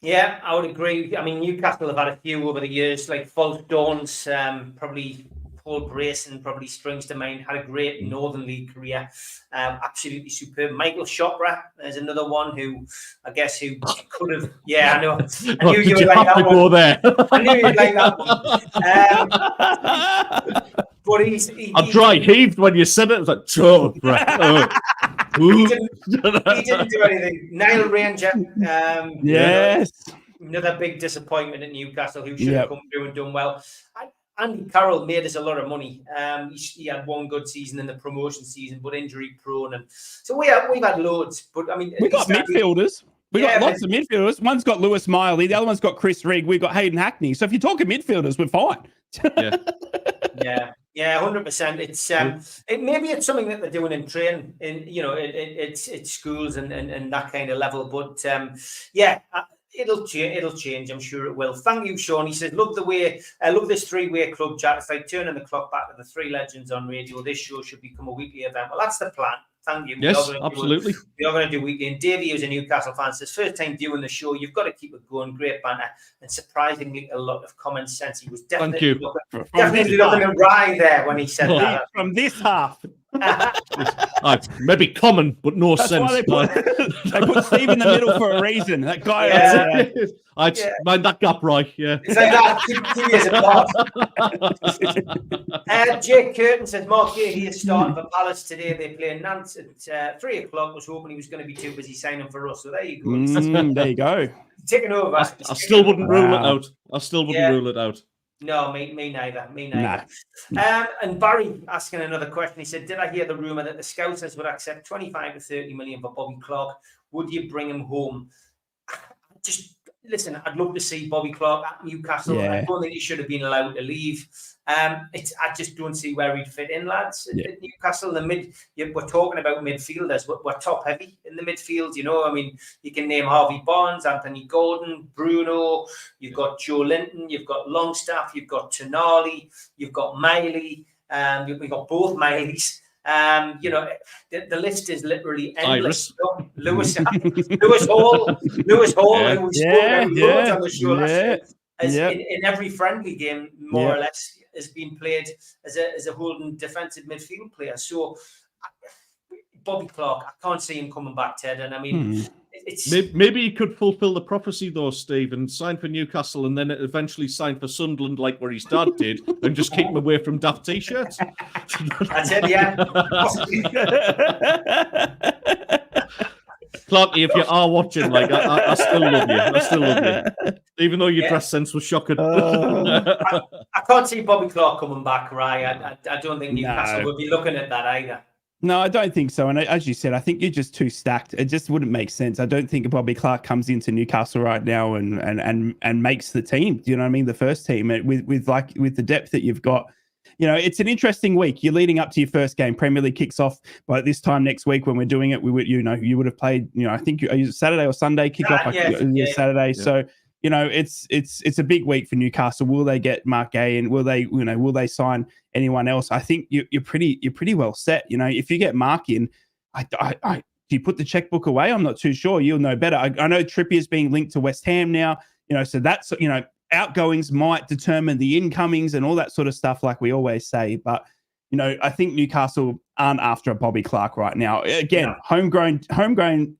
Yeah, I would agree. I mean, Newcastle have had a few over the years, like False Dawns, probably Paul Brayson probably springs to mind, had a great Northern League career, absolutely superb. Michael Chopra is another one who could have, I know. I knew you would like that one. I knew you'd like that one. But I dry heaved when you said it. It was like, he didn't do anything. Niall Ranger, yes, another big disappointment at Newcastle, who should have come through and done well. Andy Carroll made us a lot of money. He had one good season in the promotion season, but injury prone, and so we've had loads. But I mean, we got midfielders. We got lots of midfielders. One's got Lewis Miley, the other one's got Chris Rigg. We've got Hayden Hackney. So if you're talking midfielders, we're fine. Yeah, 100%. It's maybe it's something that they're doing in training, it's schools and that kind of level. But it'll change. I'm sure it will. Thank you, Sean. He says, love this three-way club chat. It's like turning the clock back to the three legends on radio. This show should become a weekly event. Well, that's the plan. Thank you. Yes, absolutely. We are going to do weekly. And Davey, who's a Newcastle fan, says, first time doing the show. You've got to keep it going. Great banter. And surprisingly, a lot of common sense. He was definitely looking at Rye there when he said that. From this half. Maybe common, but no That's sense. why they put Steve in the middle for a reason. That guy. Yeah. I'd mind that gap right. Yeah. It's like that. 2 years apart. Jake Curtin says Mark Gahey is starting for Palace today. They play Nantes at 3 o'clock. Was hoping he was going to be too busy signing for us. So there you go. There you go. Taking over. I still wouldn't rule it out. I still wouldn't rule it out. No, me neither. Nah. And Barry asking another question. He said, "Did I hear the rumor that the Scousers would accept 25 to 30 million for Bobby Clark? Would you bring him home?" Just listen. I'd love to see Bobby Clark at Newcastle. Yeah. I don't think he should have been allowed to leave. I just don't see where he'd fit in, lads. At Newcastle, we're talking about midfielders. We're top heavy in the midfield. You know, I mean, you can name Harvey Barnes, Anthony Gordon, Bruno. You've got Joe Linton. You've got Longstaff. You've got Tonali. You've got Miley. We've got both Mileys. You know, the list is literally endless. Lewis Hall, who we spoke about loads on the show last year. In every friendly game, more or less, has been played as a holding defensive midfield player. So, Bobby Clark, I can't see him coming back, Ted. And I mean, it's maybe he could fulfil the prophecy, though, Steve, and sign for Newcastle and then eventually sign for Sunderland, like where his dad did, and just keep him away from daft t-shirts. That's it, yeah. Clarky, if you are watching, like I still love you. I still love you, even though your dress sense was shocking. I can't see Bobby Clark coming back, right? I don't think Newcastle would be looking at that either. No, I don't think so. And as you said, I think you're just too stacked. It just wouldn't make sense. I don't think Bobby Clark comes into Newcastle right now and makes the team. Do you know what I mean? The first team with the depth that you've got. You know, it's an interesting week. You're leading up to your first game. Premier League kicks off by this time next week when we're doing it. You would have played. You know, I think Saturday or Sunday kickoff. Saturday. Yeah. So you know, it's a big week for Newcastle. Will they get Makai and will they sign anyone else? I think you're pretty well set. You know, if you get Mark in, do you put the checkbook away? I'm not too sure. You'll know better. I know Trippier's being linked to West Ham now. You know, so that's outgoings might determine the incomings and all that sort of stuff, like we always say. But you know, I think Newcastle aren't after a Bobby Clark right now. Again, homegrown.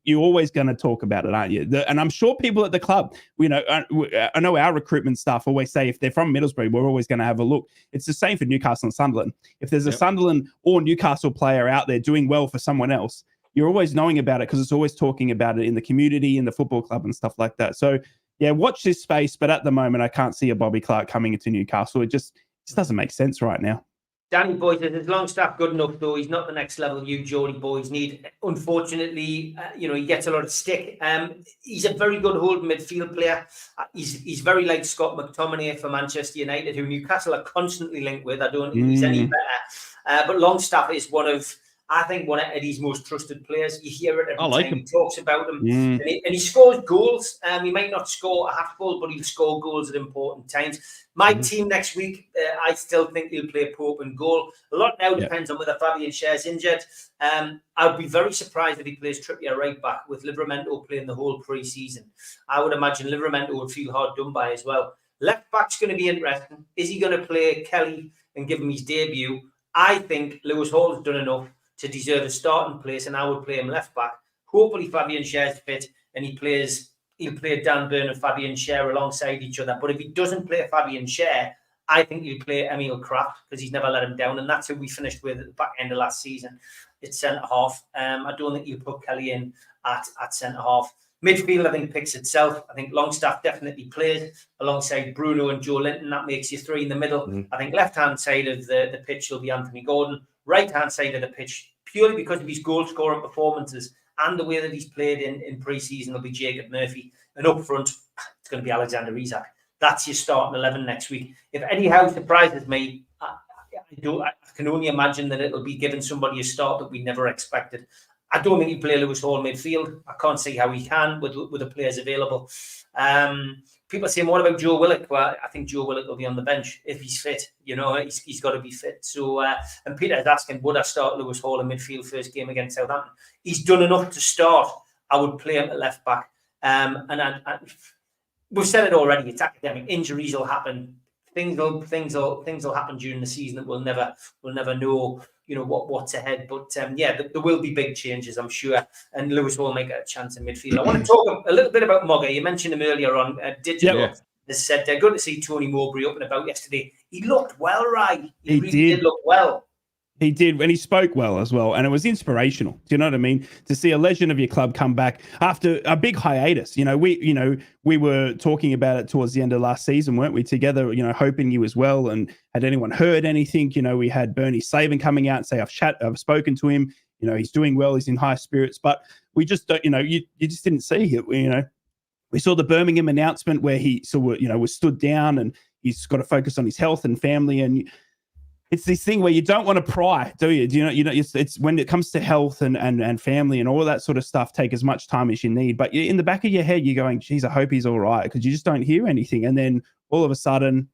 You're always going to talk about it, aren't you? And I'm sure people at the club, I know our recruitment staff always say if they're from Middlesbrough, we're always going to have a look. It's the same for Newcastle and Sunderland. If there's a Sunderland or Newcastle player out there doing well for someone else, you're always knowing about it because it's always talking about it in the community, in the football club and stuff like that. So yeah, watch this space. But at the moment, I can't see a Bobby Clark coming into Newcastle. It just doesn't make sense right now. Danny Boy says, is Longstaff good enough, though? He's not the next level you Geordie boys need. Unfortunately, he gets a lot of stick. He's a very good holding midfield player. He's very like Scott McTominay for Manchester United, who Newcastle are constantly linked with. I don't think he's any better. But Longstaff is one of Eddie's most trusted players. You hear it every time he talks about him. And he scores goals. He might not score a half goal, but he'll score goals at important times. My team next week, I still think he'll play Pope in goal. A lot now depends on whether Fabian Schär's injured. I'd be very surprised if he plays Trippier right back with Livramento playing the whole pre-season. I would imagine Livramento would feel hard done by as well. Left back's going to be interesting. Is he going to play Kelly and give him his debut? I think Lewis Hall has done enough to deserve a starting place, and I would play him left back. Hopefully Fabian Schär's fit and he'll play Dan Burn and Fabian Schär alongside each other. But if he doesn't play Fabian Schär, I think he'll play Emil Kraft because he's never let him down, and that's who we finished with at the back end of last season. It's centre half. I don't think he'll put Kelly in at centre half. Midfield, I think, picks itself. I think Longstaff definitely plays alongside Bruno and Joe Linton. That makes you three in the middle. I think left-hand side of the pitch will be Anthony Gordon. Right-hand side of the pitch, purely because of his goal-scoring performances and the way that he's played in pre-season, will be Jacob Murphy. And up front, it's going to be Alexander Isak. That's your starting 11 next week. If Eddie Howe surprises me, I can only imagine that it'll be giving somebody a start that we never expected. I don't think he'll play Lewis Hall midfield. I can't see how he can with the players available. People are saying, what about Joe Willock? Well, I think Joe Willock will be on the bench if he's fit. He's got to be fit. So, and Peter is asking, would I start Lewis Hall in midfield first game against Southampton? He's done enough to start. I would play him at left back. And we've said it already. It's academic. Injuries will happen. things will happen during the season that we'll never know, what's ahead. But there will be big changes, I'm sure, and Lewis will make a chance in midfield. I want to talk a little bit about Mugger. You mentioned him earlier on digital. Yeah. As said, they're good to see Tony Mowbray up and about yesterday. He looked well, right? He really did look well. He did, and he spoke well as well, and it was inspirational. Do you know what I mean? To see a legend of your club come back after a big hiatus. We were talking about it towards the end of last season, weren't we? Together, hoping he was well, and had anyone heard anything? We had Bernie Savin coming out and say, I've spoken to him. He's doing well. He's in high spirits, but we just don't. You just didn't see it. We saw the Birmingham announcement where he was stood down, and he's got to focus on his health and family. And it's this thing where you don't want to pry, do you? It's when it comes to health and family and all of that sort of stuff, take as much time as you need. But in the back of your head, you're going, geez, I hope he's all right, because you just don't hear anything. And then all of a sudden,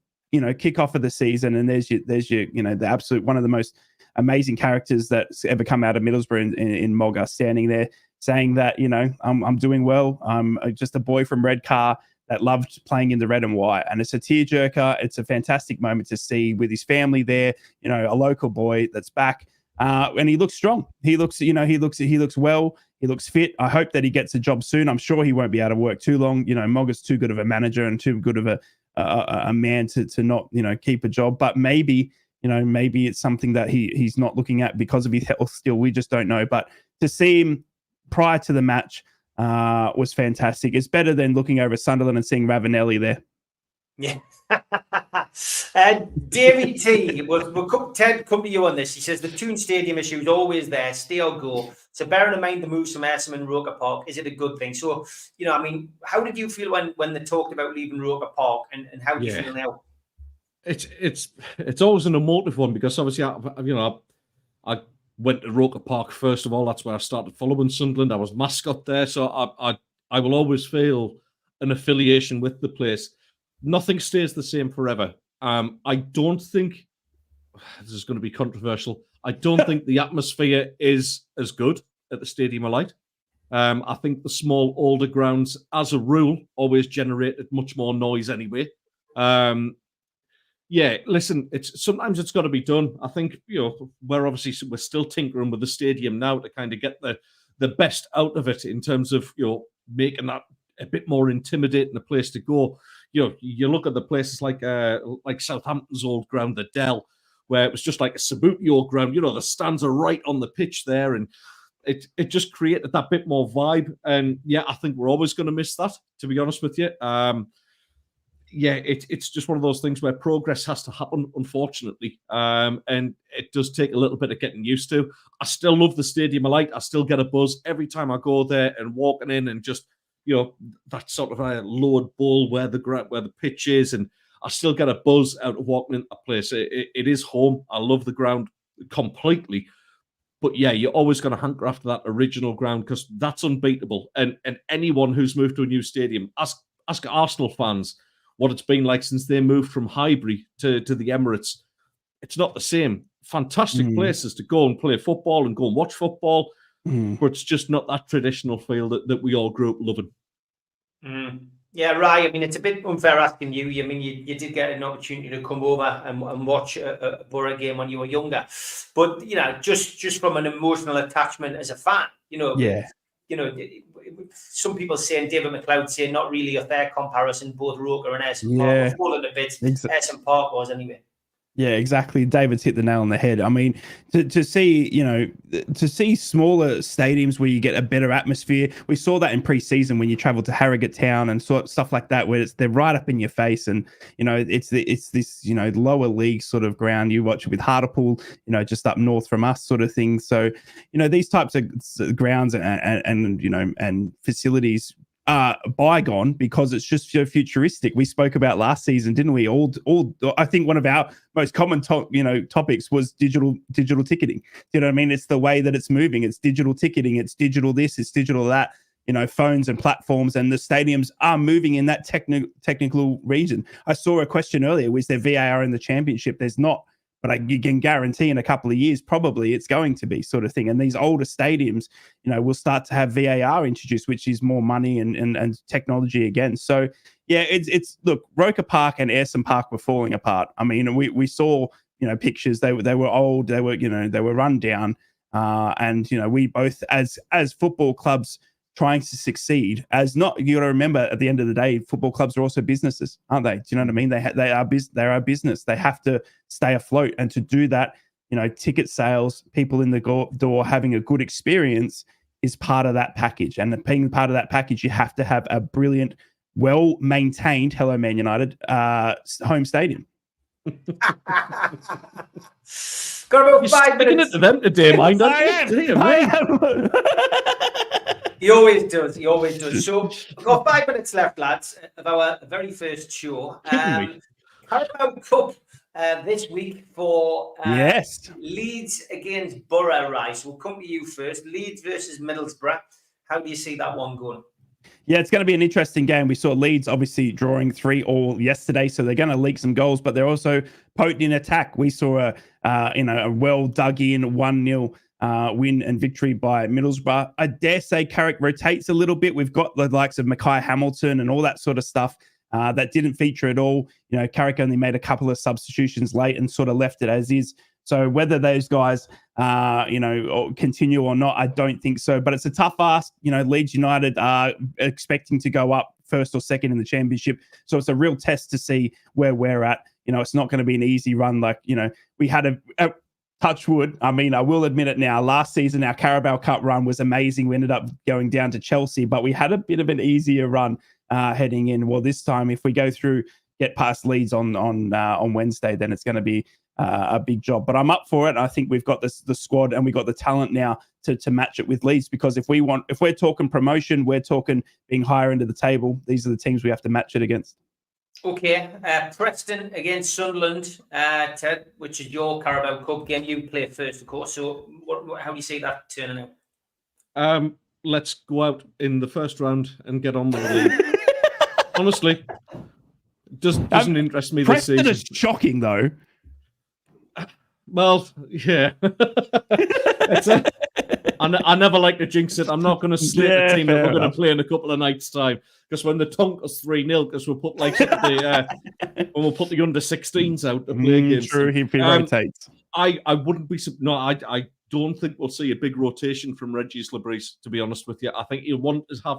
kick off of the season, and there's your the absolute one of the most amazing characters that's ever come out of Middlesbrough in Mogga, standing there saying that, I'm doing well. I'm just a boy from Redcar that loved playing in the red and white. And it's a tearjerker. It's a fantastic moment to see with his family there, a local boy that's back. And he looks strong. He looks well. He looks fit. I hope that he gets a job soon. I'm sure he won't be able to work too long. Mogga's too good of a manager and too good of a man to not, keep a job. But maybe it's something that he's not looking at because of his health still. We just don't know. But to see him prior to the match was fantastic. It's better than looking over Sunderland and seeing Ravanelli there. Yeah. Davey T, Ted, come to you on this. He says the Toon Stadium issue is always there, stay or go. So bearing in mind the moves from Ersam and Roa Park, is it a good thing? So, how did you feel when they talked about leaving Roa Park, and how do you feel now? It's always an emotive one, because obviously I went to Roa Park first of all. That's where I started following Sunderland. I was mascot there, so I will always feel an affiliation with the place. Nothing stays the same forever. I don't think, this is going to be controversial, I don't think the atmosphere is as good at the Stadium of Light. I think the small, older grounds, as a rule, always generated much more noise anyway. Listen, sometimes it's got to be done. I think, we're still tinkering with the stadium now to kind of get the best out of it in terms of, making that a bit more intimidating a place to go. You look at the places like Southampton's old ground, the Dell, where it was just like a Sabutio ground. The stands are right on the pitch there, and it just created that bit more vibe. And I think we're always going to miss that, to be honest with you. It's just one of those things where progress has to happen, unfortunately. And it does take a little bit of getting used to. I still love the Stadium of Light. I still get a buzz every time I go there and walking in, and just, that sort of a lowered bowl where the pitch is, and I still get a buzz out of walking into a place. It is home. I love the ground completely. But you're always going to hanker after that original ground, because that's unbeatable. And anyone who's moved to a new stadium, ask Arsenal fans what it's been like since they moved from Highbury to the Emirates. It's not the same. Fantastic places to go and play football and go and watch football, but it's just not that traditional feel that we all grew up loving. Yeah, right. I mean, it's a bit unfair asking you. I mean, you did get an opportunity to come over and watch a Borough game when you were younger, but just from an emotional attachment as a fan, some people saying, David McLeod saying, not really a fair comparison. Both Roker and Ersam Park was falling a bit. Ersam Park was anyway. Yeah, exactly. David's hit the nail on the head. I mean, to see smaller stadiums where you get a better atmosphere. We saw that in pre-season when you travel to Harrogate Town and stuff like that, where they're right up in your face, and it's this lower league sort of ground. You watch it with Hartlepool, just up north from us, sort of thing. So these types of grounds and facilities are bygone, because it's just so futuristic. We spoke about last season, didn't we? All I think one of our most common topics was digital ticketing. You know what I mean? It's the way that it's moving. It's digital ticketing. It's digital this. It's digital that. Phones and platforms, and the stadiums are moving in that technical region. I saw a question earlier: was there VAR in the Championship? There's not. But you can guarantee in a couple of years, probably it's going to be, sort of thing. And these older stadiums, will start to have VAR introduced, which is more money and technology again. So, yeah, it's look, Roa Park and Ayresome Park were falling apart. I mean, we saw, pictures. They were old. They were run down. And we both as football clubs trying to succeed, you got to remember at the end of the day, football clubs are also businesses, aren't they? Do you know what I mean? They are a business. They have to stay afloat, and to do that, ticket sales, people in the door having a good experience is part of that package. And being part of that package, you have to have a brilliant, well-maintained, hello Man United, home stadium. Got about You're 5 sticking minutes. it to them today, mind. I He always does. He always does. So we've got 5 minutes left, lads, of our very first show. Carabao Cup this week for yes. Leeds against Borough. Rice. We'll come to you first. Leeds versus Middlesbrough. How do you see that one going? Yeah, it's going to be an interesting game. We saw Leeds obviously drawing 3-3 yesterday, so they're going to leak some goals, but they're also potent in attack. We saw a well dug in 1-0 win and victory by Middlesbrough. I dare say Carrick rotates a little bit. We've got the likes of Makai, Hamilton, and all that sort of stuff that didn't feature at all. Carrick only made a couple of substitutions late and sort of left it as is. So whether those guys, continue or not, I don't think so. But it's a tough ask. Leeds United are expecting to go up first or second in the championship. So it's a real test to see where we're at. It's not going to be an easy run. We had a touch wood. I mean, I will admit it now. Last season, our Carabao Cup run was amazing. We ended up going down to Chelsea, but we had a bit of an easier run heading in. Well, this time, if we go through, get past Leeds on Wednesday, then it's going to be a big job. But I'm up for it. I think we've got the squad and we've got the talent now to match it with Leeds, because if we're talking promotion, we're talking being higher into the table, these are the teams we have to match it against. Okay, Preston against Sunderland, Ted, which is your Carabao Cup game. You play first, of course. So how do you see that turning out? Let's go out in the first round and get on with the league. Honestly, doesn't interest me this season. Preston is shocking, though. Well, yeah. I never like to jinx it. I'm not going to slate the team that we're going to play in a couple of nights' time. Because when the tonk us 3-0, because we'll put when we'll put the under-16s out to play against. True, he rotates. I wouldn't be. No, I don't think we'll see a big rotation from Regis Labrise, to be honest with you. I think he'll want to have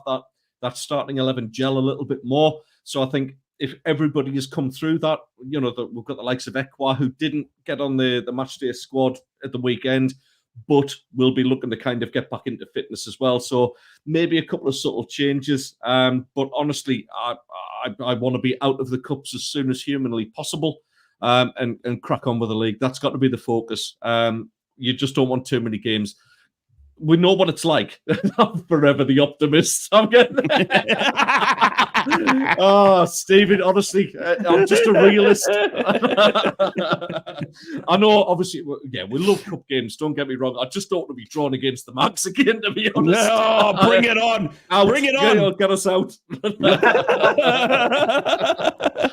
that starting 11 gel a little bit more. So I think if everybody has come through that, we've got the likes of Ekwa, who didn't get on the matchday squad at the weekend, but we'll be looking to kind of get back into fitness as well. So maybe a couple of subtle changes. But honestly, I want to be out of the cups as soon as humanly possible and crack on with the league. That's got to be the focus. You just don't want too many games. We know what it's like. I'm forever the optimist. I'm getting oh, Stephen, honestly, I'm just a realist. I know, obviously, yeah, we love cup games. Don't get me wrong. I just don't want to be drawn against the Max again, to be honest. No, bring it on. Bring it on. Get us out.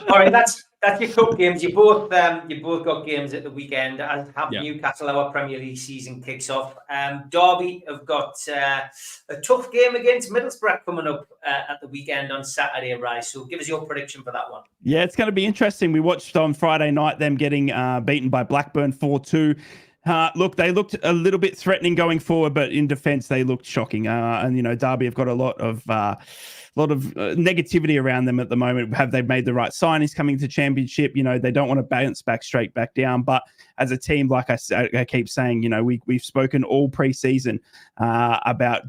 All right, that's your cup games. You both got games at the weekend. As have Newcastle, our Premier League season kicks off. Derby have got a tough game against Middlesbrough coming up at the weekend on Saturday, Rice. So give us your prediction for that one. Yeah, it's going to be interesting. We watched on Friday night them getting beaten by Blackburn 4-2. Look, they looked a little bit threatening going forward, but in defence they looked shocking. And Derby have got a lot of negativity around them at the moment. Have they made the right signings coming to championship? They don't want to bounce straight back down. But as a team, like I keep saying, we've spoken all pre-season about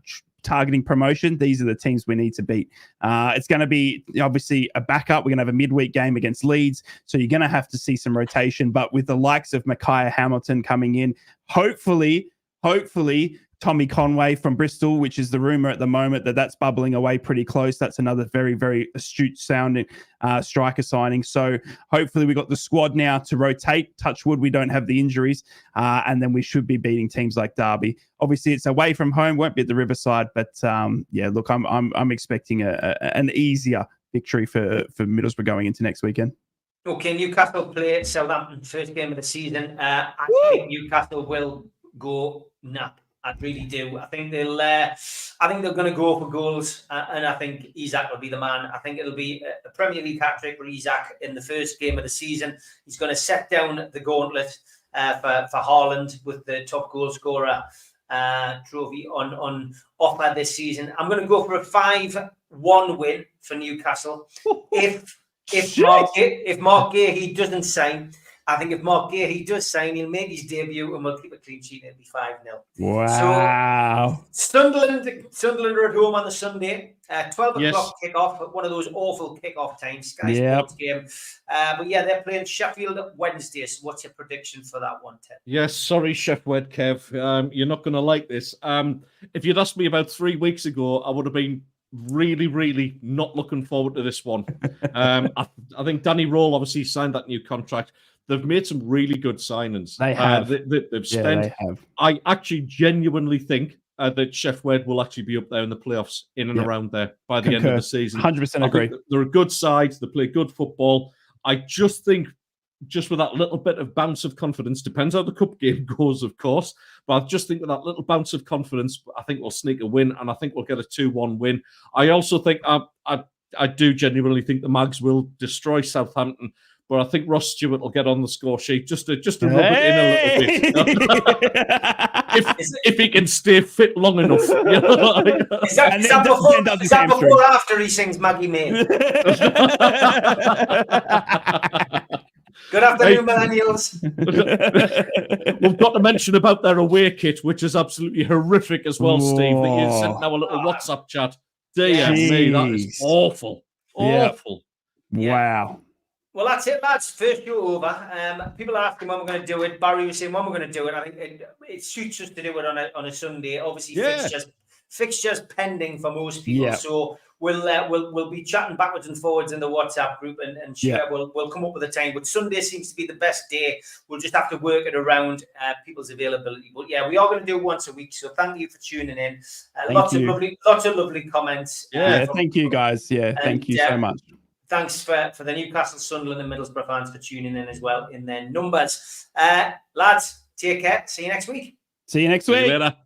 targeting promotion. These are the teams we need to beat. It's going to be obviously a backup. We're going to have a midweek game against Leeds, so you're going to have to see some rotation. But with the likes of Makai, Hamilton coming in, hopefully Tommy Conway from Bristol, which is the rumor at the moment that's bubbling away pretty close. That's another very, very astute sounding striker signing. So hopefully we got the squad now to rotate. Touch wood, we don't have the injuries, and then we should be beating teams like Derby. Obviously, it's away from home, won't be at the Riverside, but look, I'm expecting an easier victory for Middlesbrough going into next weekend. Okay, Newcastle play Southampton first game of the season. I think Newcastle will go nap. I really do. I think they'll. I think they're going to go for goals, and I think Isak will be the man. I think it'll be a Premier League hat-trick for Isak in the first game of the season. He's going to set down the gauntlet for Haaland with the top goal scorer trophy on offer this season. I'm going to go for a 5-1 win for Newcastle. If Mark Gahey doesn't sign, I think if Mark Gahey does sign, he'll make his debut and we'll keep a clean sheet. It'll be 5-0. Wow. So Sunderland are at home on the Sunday. 12 o'clock kickoff, one of those awful kickoff times, Sky Sports game. But yeah, they're playing Sheffield Wednesday. So what's your prediction for that one, Ted? Yes, sorry, Chef Wed Kev. You're not going to like this. If you'd asked me about 3 weeks ago, I would have been really, really not looking forward to this one. I think Danny Roll obviously signed that new contract. They've made some really good signings. They have. They've spent. They have. I actually genuinely think that Chef Wed will actually be up there in the playoffs, in and around there by the end of the season. 100% agree. They're a good side. They play good football. I just think, just with that little bit of bounce of confidence, depends how the cup game goes, of course. But I just think with that little bounce of confidence, I think we'll sneak a win, and I think we'll get a 2-1 win. I also think I do genuinely think the Mags will destroy Southampton. But I think Ross Stewart will get on the score sheet just to rub it in a little bit. if he can stay fit long enough. You know? Is that before or after he sings Maggie May? Good afternoon, millennials. We've got to mention about their away kit, which is absolutely horrific as well, Steve, that you sent now a little WhatsApp chat. Dear me, that is awful. Awful. Wow. Well, that's it, lads. First show over. People are asking when we're going to do it. Barry was saying when we're going to do it. I think it suits us to do it on a Sunday. Obviously, fixtures pending for most people. Yeah. So we'll be chatting backwards and forwards in the WhatsApp group and share. We'll come up with a time. But Sunday seems to be the best day. We'll just have to work it around people's availability. But yeah, we are going to do it once a week. So thank you for tuning in. Lots of lovely comments. Thank you guys. Thank you so much. Thanks for the Newcastle, Sunderland and Middlesbrough fans for tuning in as well in their numbers. Lads, take care. See you next week. See you next week. See you later.